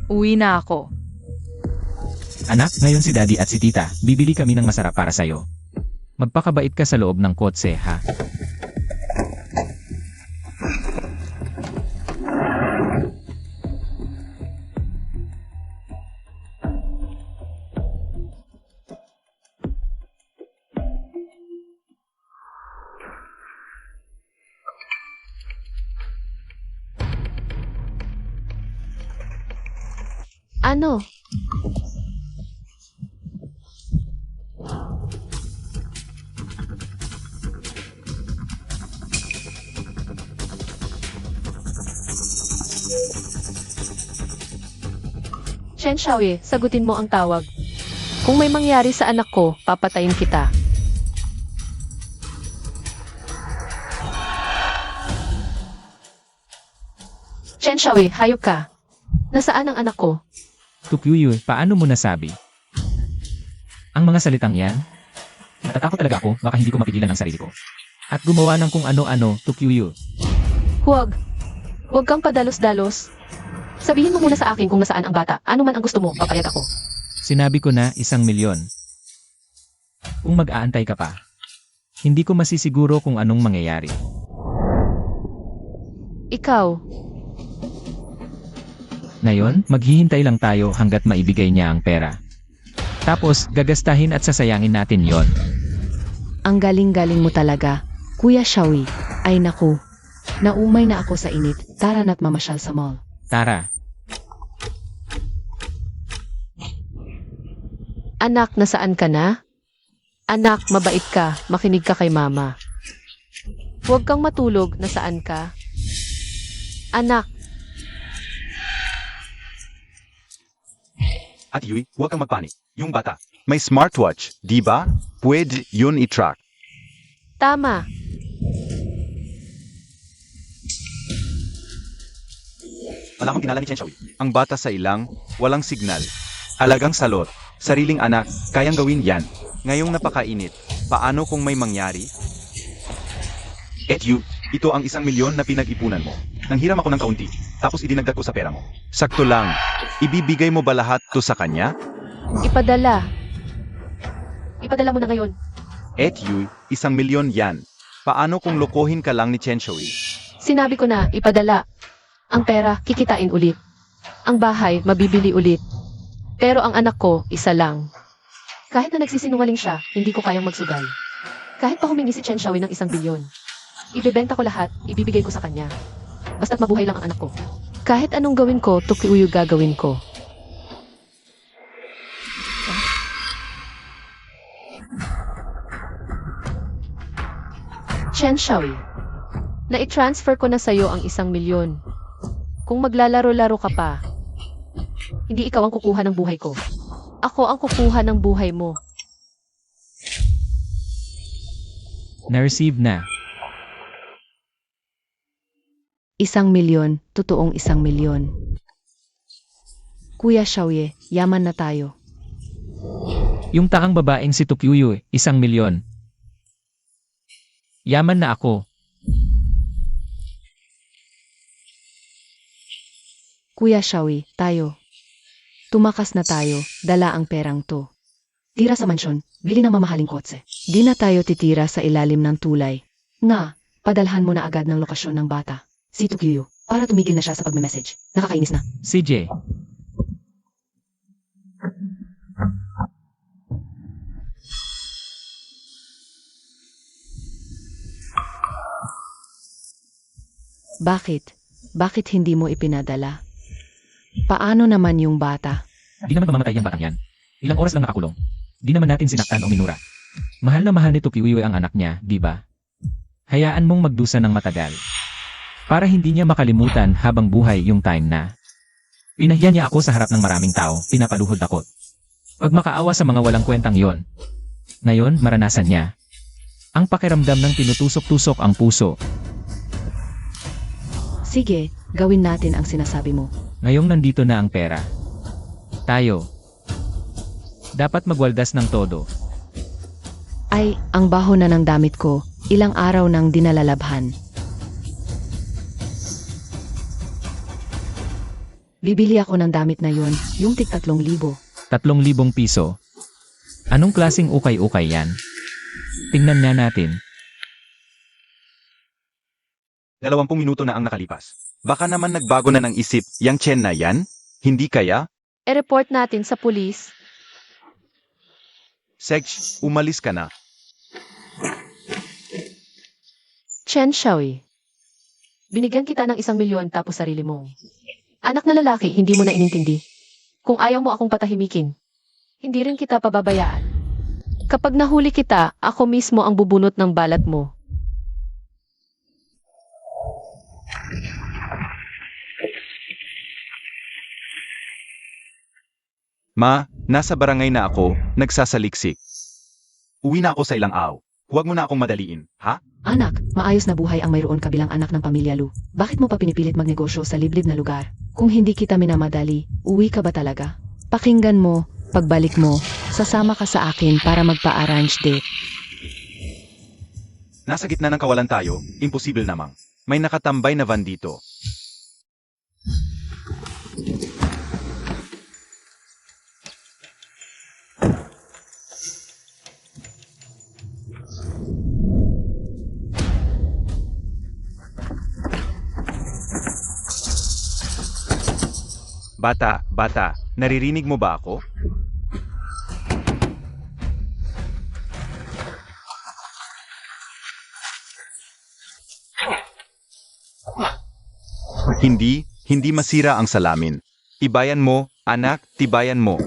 Speaker 5: Uwi na ako.
Speaker 3: Anak, ngayon si Daddy at si Tita, bibili kami ng masarap para sa'yo. Magpakabait ka sa loob ng kotse, ha?
Speaker 1: Ano? Chen Xiaoye, sagutin mo ang tawag. Kung may mangyari sa anak ko, papatayin kita. Chen Xiaoye, hayop ka. Nasaan ang anak ko?
Speaker 3: Tukyuyu, paano mo nasabi? Ang mga salitang yan? Natatakot talaga ako, baka hindi ko mapigilan ang sarili ko. At gumawa ng kung ano-ano, Tukyuyu.
Speaker 1: Huwag. Huwag kang padalos-dalos. Sabihin mo muna sa akin kung nasaan ang bata. Ano man ang gusto mo, papayag ako.
Speaker 3: Sinabi ko na 1,000,000. Kung mag-aantay ka pa, hindi ko masisiguro kung anong mangyayari.
Speaker 1: Ikaw,
Speaker 3: Ngayon, maghihintay lang tayo hanggat maibigay niya ang pera. Tapos, gagastahin at sasayangin natin yon.
Speaker 4: Ang galing-galing mo talaga, Kuya Xiaoyi. Ay naku, naumay na ako sa init. Tara na't mamasyal sa mall.
Speaker 3: Tara,
Speaker 1: anak, nasaan ka na? Anak, mabait ka. Makinig ka kay mama. Huwag kang matulog. Nasaan ka? Anak,
Speaker 2: At Yui, huwag kang magpanik. Yung bata, may smartwatch, di ba? Pwede yun i-track.
Speaker 1: tama.
Speaker 2: Alam ang tinala ni Chen Xiaoyi. Ang bata sa ilang, walang signal. Alagang salot, sariling anak, kayang gawin yan. Ngayong napakainit, paano kung may mangyari? Et Yu, ito ang 1,000,000 na pinag-ipunan mo. Nanghiram ako ng kaunti, tapos idinagdag ko sa pera mo. Sakto lang. Ibibigay mo ba lahat to sa kanya?
Speaker 1: Ipadala. Ipadala mo na ngayon.
Speaker 2: Et Yu, 1,000,000 yan. Paano kung lokohin ka lang ni Chen Xiaoyi?
Speaker 1: Sinabi ko na, ipadala. Ang pera, kikitain ulit. Ang bahay, mabibili ulit. Pero ang anak ko, isa lang. Kahit na nagsisinungaling siya, hindi ko kayang magsugal. Kahit pa humingi si Chen Xiaoyi ng 1,000,000,000. Ibebenta ko lahat, ibibigay ko sa kanya. Basta't mabuhay lang ang anak ko. Kahit anong gawin ko, Tukyuyu gagawin ko. Chen Xiaoyi, na-transfer ko na sa'yo ang 1,000,000. Kung maglalaro-laro ka pa, hindi ikaw ang kukuha ng buhay ko. Ako ang kukuha ng buhay mo.
Speaker 3: Na-receive na.
Speaker 4: 1,000,000, totoong 1,000,000. Kuya Xiaoye, yaman na tayo.
Speaker 3: Yung takang babaeng si Tukyuyu, 1,000,000. Yaman na ako.
Speaker 4: Kuya Xiaoye, tayo. Tumakas na tayo, dala ang perang to. Tira sa mansyon, bili ng mamahaling kotse. Di na tayo titira sa ilalim ng tulay. Nga, padalhan mo na agad ng lokasyon ng bata. Si Tukyuyu, para tumigil na siya sa pagme-message. Nakakainis na.
Speaker 3: CJ.
Speaker 4: Bakit? Bakit hindi mo ipinadala? Paano naman yung bata?
Speaker 3: Di naman mamamatay ang batang yan. Ilang oras lang nakakulong. Di naman natin sinaktan o minura. Mahal na mahal ni Tukyuyu ang anak niya, di ba? Hayaan mong magdusa ng matagal. Para hindi niya makalimutan habang buhay yung time na pinahiya niya ako sa harap ng maraming tao, pinapaluhod ako. Pag makaawa sa mga walang kwentang yon. Ngayon, maranasan niya ang pakiramdam ng tinutusok-tusok ang puso.
Speaker 4: Sige, gawin natin ang sinasabi mo.
Speaker 3: Ngayong nandito na ang pera. Tayo. Dapat magwaldas ng todo.
Speaker 4: Ay, ang baho na ng damit ko, ilang araw nang dinalalabhan. Bibili ako ng damit na yon, yung tig 3,000.
Speaker 3: 3,000 piso. Anong klaseng ukay-ukay yan? Tingnan nga natin.
Speaker 2: 20 minuto na ang nakalipas. Baka naman nagbago na ng isip yang Chen na yan? Hindi kaya?
Speaker 1: E-report natin sa pulis.
Speaker 2: Segj, umalis ka na.
Speaker 1: Chen Xiaoyi. Binigyan kita ng 1,000,000 tapos sarili mo. Anak na lalaki, hindi mo na inintindi. Kung ayaw mo akong patahimikin, hindi rin kita pababayaan. Kapag nahuli kita, ako mismo ang bubunot ng balat mo.
Speaker 2: Ma, nasa barangay na ako, nagsasaliksik. Uwi na ako sa ilang araw. Huwag mo na akong madaliin, ha?
Speaker 4: Anak, maayos na buhay ang mayroon ka bilang anak ng pamilya Lu. Bakit mo pa pinipilit magnegosyo sa liblib na lugar? Kung hindi kita minamadali, uwi ka ba talaga? Pakinggan mo, pagbalik mo, sasama ka sa akin para magpa-arrange date.
Speaker 2: Nasa gitna ng kawalan tayo, imposible namang. May nakatambay na van dito. Bata, naririnig mo ba ako? Hindi masira ang salamin. Ibayan mo, anak, tibayan mo.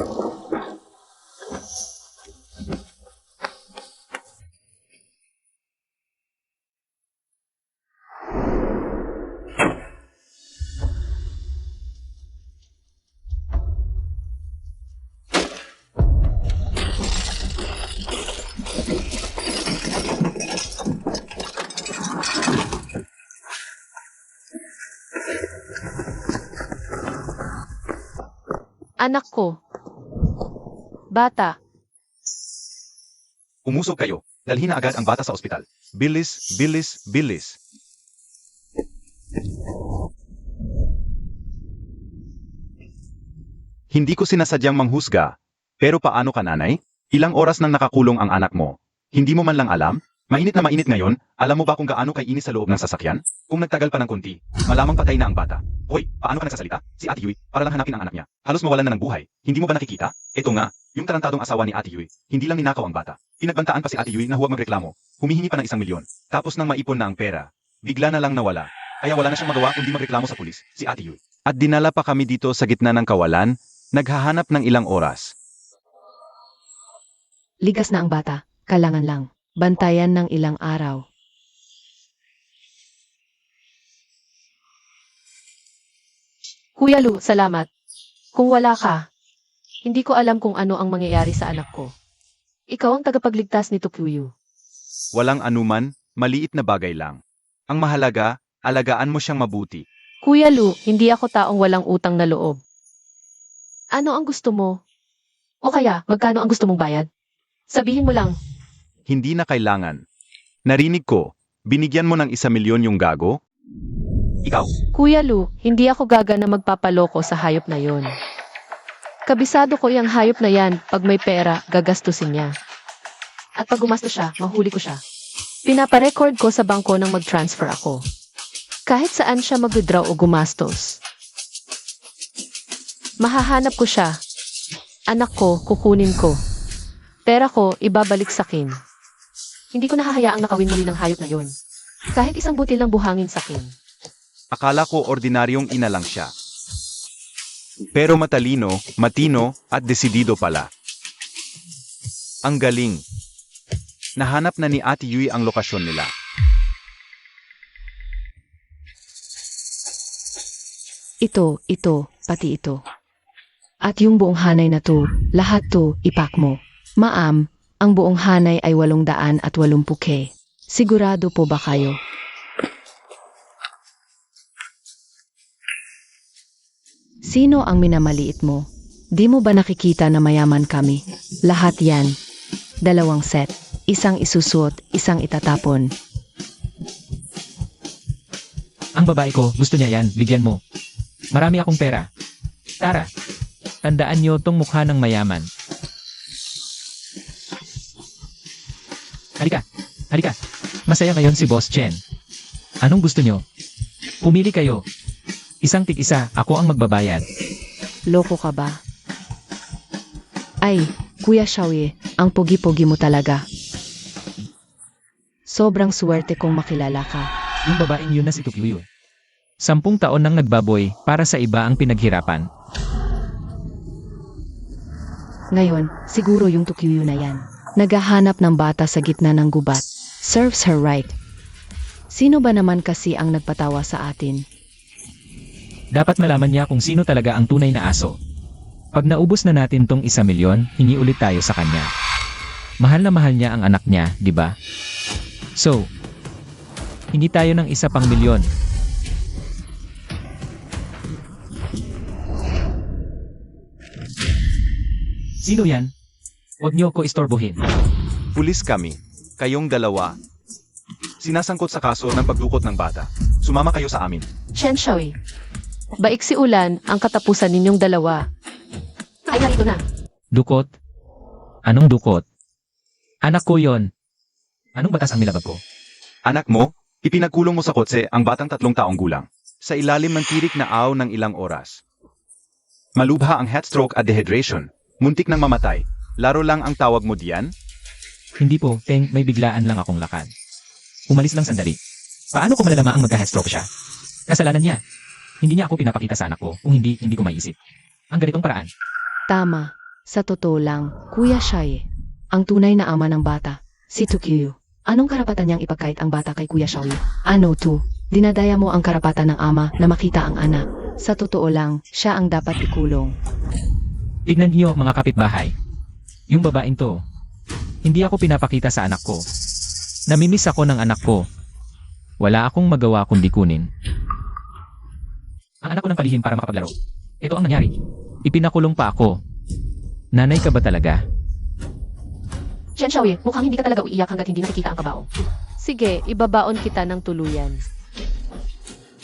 Speaker 1: Anak ko. Bata.
Speaker 2: Umusog kayo. Dalhin na agad ang bata sa ospital. Bilis, bilis, bilis. Hindi ko sinasadyang manghusga. Pero paano ka, nanay? Ilang oras nang nakakulong ang anak mo? Hindi mo man lang alam? Mainit na mainit ngayon, alam mo ba kung gaano kainis sa loob ng sasakyan? Kung nagtagal pa ng konti, malamang patay na ang bata. Hoy, paano ka nagsasalita? Si Ate Yui, para lang hanapin ang anak niya. Halos mawalan na ng buhay. Hindi mo ba nakikita? Ito nga, yung tarantadong asawa ni Ate Yui, hindi lang ninakaw ang bata. Pinagbantaan pa si Ate Yui na huwag magreklamo. Humihingi pa ng 1,000,000. Tapos nang maipon na ang pera, bigla na lang nawala. Kaya wala na siyang magawa kundi magreklamo sa pulis, si Ate Yui. At dinala pa kami dito sa gitna ng kawalan, naghahanap ng ilang oras.
Speaker 4: Ligas na ang bata, kailangan lang. Bantayan ng ilang araw.
Speaker 1: Kuya Lu, salamat. Kung wala ka, Hindi ko alam kung ano ang mangyayari sa anak ko. Ikaw ang tagapagligtas ni Tokuyu.
Speaker 2: Walang anuman, maliit na bagay lang. Ang mahalaga, alagaan mo siyang mabuti.
Speaker 1: Kuya Lu, hindi ako taong walang utang na loob. Ano ang gusto mo? O kaya, magkano ang gusto mong bayad? Sabihin mo lang.
Speaker 2: Hindi na kailangan. Narinig ko, binigyan mo ng 1,000,000 yung gago? Ikaw,
Speaker 1: Kuya Lu, hindi ako gaga na magpapaloko sa hayop na yon. Kabisado ko yung hayop na yan, pag may pera, gagastusin niya. At pag gumastos siya, mahuli ko siya. Pinaparecord ko sa bangko nang mag-transfer ako. Kahit saan siya mag-withdraw o gumastos. Mahahanap ko siya. Anak ko, kukunin ko. Pera ko, ibabalik sa akin. Hindi ko nahahayaang nakawin muli ng hayop na yon. Kahit isang butil ng buhangin sa akin.
Speaker 2: akala ko ordinaryong ina lang siya. Pero matalino, matino, at desidido pala. Ang galing. Nahanap na ni Ate Yui ang lokasyon nila.
Speaker 4: Ito, pati ito. At yung buong hanay na to, lahat to, ipak mo. Ma'am, ang buong hanay ay 880K. Sigurado po ba kayo? Sino ang minamaliit mo? Di mo ba nakikita na mayaman kami? Lahat yan. 2 set. Isang isusuot, isang itatapon.
Speaker 3: Ang babae ko, gusto niya yan, bigyan mo. Marami akong pera. Tara, tandaan niyo tong mukha ng mayaman. Halika. Masaya ngayon si Boss Chen. Anong gusto niyo? Pumili kayo. Isang tig-isa, ako ang magbabayad.
Speaker 4: Loko ka ba? Ay, Kuya Xiaoye, ang pogi-pogi mo talaga. Sobrang swerte kong makilala ka.
Speaker 3: Yung babaeng yun na si Tukyu. 10 taon nang nagbaboy para sa iba ang pinaghirapan.
Speaker 4: Ngayon, siguro yung Tukyu na yan. Naghahanap ng bata sa gitna ng gubat. Serves her right. Sino ba naman kasi ang nagpatawa sa atin?
Speaker 3: Dapat malaman niya kung sino talaga ang tunay na aso. Pag naubos na natin tong 1,000,000, hingi ulit tayo sa kanya. Mahal na mahal niya ang anak niya, di ba? So, hindi tayo ng 1 pang milyon. Sino yan? Huwag niyo ko istorbohin.
Speaker 2: Pulis kami. Kayong dalawa. Sinasangkot sa kaso ng pagdukot ng bata. Sumama kayo sa amin.
Speaker 1: Chen Xiaoyi. Baik si Ulan ang katapusan ninyong dalawa. Ay, narito na.
Speaker 3: Dukot? Anong dukot? Anak ko yon. Anong batas ang nilabag ko?
Speaker 2: Anak mo, ipinagkulong mo sa kotse ang batang 3 taong gulang. Sa ilalim ng tirik na aw ng ilang oras. Malubha ang heatstroke at dehydration. Muntik nang mamatay. Laro lang ang tawag mo diyan?
Speaker 3: Hindi po, Teng, may biglaan lang akong lakad. Umalis lang sandali. Paano ko malalaman ang magka-headstroke siya? Kasalanan niya. Hindi niya ako pinapakita sa anak ko, kung hindi ko maiisip. Ang ganitong paraan.
Speaker 4: Tama. Sa totoo lang, Kuya Xiaoye, ang tunay na ama ng bata, si Tukyu. Anong karapatan niyang ipagkait ang bata kay Kuya Xiaoye? Ano to? Dinadaya mo ang karapatan ng ama na makita ang anak. Sa totoo lang, siya ang dapat ikulong.
Speaker 3: Tignan niyo mga kapitbahay. Yung babaeng to, hindi ako pinapakita sa anak ko. Namimiss ako ng anak ko. Wala akong magawa kundi kunin. Ang anak ko ng palihim para makapaglaro. Ito ang nangyari. Ipinakulong pa ako. Nanay ka ba talaga?
Speaker 1: Chen Xiaoyi, mukhang hindi ka talaga uiyak hanggat hindi nakikita ang kabaong. Sige, ibabaon kita ng tuluyan.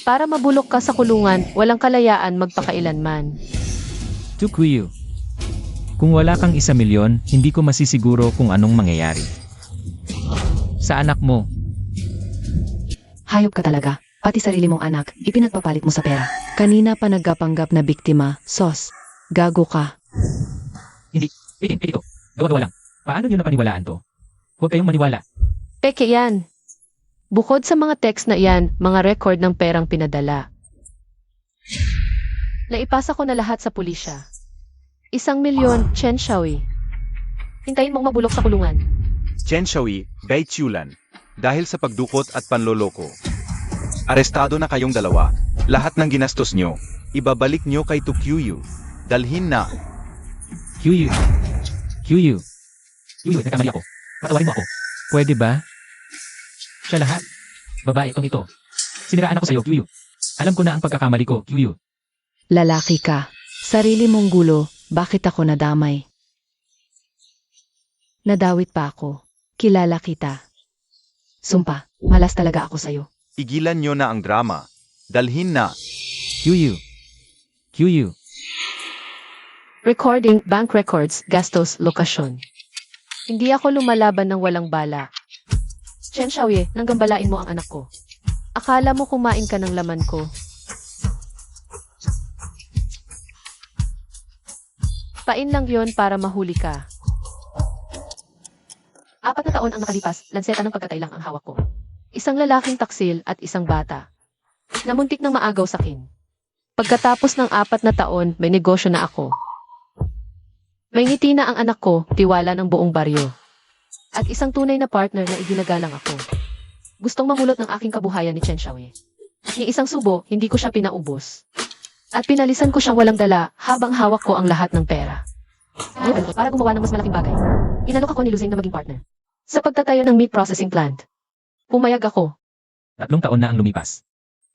Speaker 1: Para mabulok ka sa kulungan, walang kalayaan magpakailanman.
Speaker 3: Tukyu. Kung wala kang 1,000,000, hindi ko masisiguro kung anong mangyayari. Sa anak mo,
Speaker 4: Hayop ka talaga. Pati sarili mong anak, ipinagpapalit mo sa pera. Kanina pa nagkapanggap na biktima, sos. Gago ka.
Speaker 3: ito, gawa-gawa lang. Paano nyo napaniwalaan to? Huwag kayong maniwala.
Speaker 1: Peke yan. Bukod sa mga text na yan, mga record ng perang pinadala. Naipasa ko na lahat sa pulisya. 1,000,000, Chen Xiaoyi. Hintayin mong mabulok sa kulungan.
Speaker 2: Chen Xiaoyi, Bai Chulan. Dahil sa pagdukot at panloloko. Arestado na kayong dalawa. Lahat ng ginastos nyo, ibabalik nyo kay Tukyu. Dalhin na.
Speaker 3: QU. QU. QU, nagkamali ako. Patawarin mo ako. Pwede ba? Siya lahat. Babae itong ito. Siniraan ako sa'yo, QU. Alam ko na ang pagkakamali ko, QU.
Speaker 4: Lalaki ka. Sarili mong gulo, bakit ako nadamay? Nadawit pa ako. Kilala kita. Sumpa, malas talaga ako sa'yo.
Speaker 2: Igilan nyo na ang drama. Dalhin na.
Speaker 3: QU. QU.
Speaker 1: Recording, bank records, gastos, lokasyon. Hindi ako lumalaban ng walang bala. Chen Xiaoye, nanggambalain mo ang anak ko. Akala mo kumain ka ng laman ko. Pain lang yon para mahuli ka. 4 na taon ang nakalipas, lanseta ng pagkatay lang ang hawak ko. Isang lalaking taksil at isang bata. Namuntik ng maagaw sa akin. Pagkatapos ng 4 na taon, may negosyo na ako. May ngiti na ang anak ko, tiwala ng buong baryo. At isang tunay na partner na iginagalang ako. Gustong mamulot ng aking kabuhayan ni Chen Xiaoye. Ni isang subo, hindi ko siya pinaubos. At pinalisan ko siyang walang dala habang hawak ko ang lahat ng pera. Ngayon, para gumawa ng mas malaking bagay, inalok ako ni Luzing na maging partner. Sa pagtatayo ng meat processing plant. Pumayag ako.
Speaker 3: 3 taon na ang lumipas.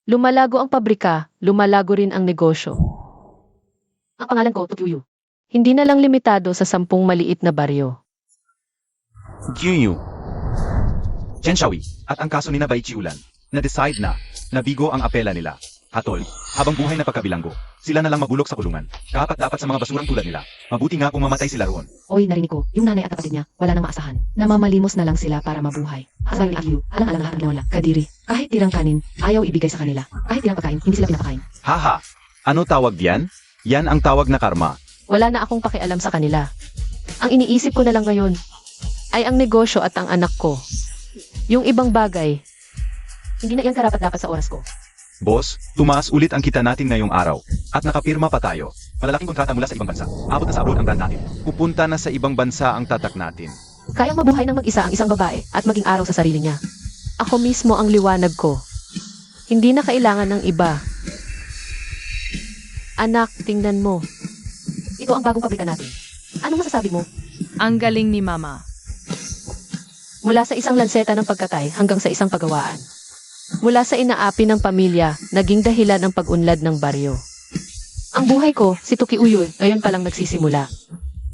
Speaker 1: Lumalago ang pabrika, lumalago rin ang negosyo. Ang pangalan ko, Tukyuyu. Hindi na lang limitado sa 10 maliit na baryo.
Speaker 2: QU. Chen Xiaoyi at ang kaso ni Bai Chiulan, na-decide na, nabigo ang apela nila. Hatol, habang buhay na pagkabilanggo, sila na lang mabulok sa kulungan. Dapat sa mga basurang tulad nila. Mabuti nga kung mamatay sila roon.
Speaker 4: Oy, narinig ko, yung nanay at kapatid niya, wala nang maasahan. Namamalimos na lang sila para mabuhay. Asal ni Akyu, alang-alang lahat ng nawala, Kadiri. Kahit tirang kanin, ayaw ibigay sa kanila. Kahit tirang pagkain, hindi sila pinapakain.
Speaker 2: Haha! Ano tawag diyan? Yan ang tawag na karma.
Speaker 1: Wala na akong pakialam sa kanila. Ang iniisip ko na lang ngayon ay ang negosyo at ang anak ko. Yung ibang bagay, hindi na yan karapat-dapat sa oras ko.
Speaker 2: Boss, tumaas ulit ang kita natin ngayong araw. At nakapirma pa tayo. Malalaking kontrata mula sa ibang bansa. Abot na sa abroad ang brand natin. Pupunta na sa ibang bansa ang tatak natin.
Speaker 1: Kayang mabuhay ng mag-isa ang isang babae at maging araw sa sarili niya. Ako mismo ang liwanag ko. Hindi na kailangan ng iba. Anak, tingnan mo. Ito ang bagong pabrika natin. Anong masasabi mo?
Speaker 5: Ang galing ni Mama.
Speaker 1: Mula sa isang lanseta ng pagkatay hanggang sa isang pagawaan. Mula sa inaapi ng pamilya, naging dahilan ng pag-unlad ng baryo. Ang buhay ko, si Tuki Uyul, ngayon palang nagsisimula.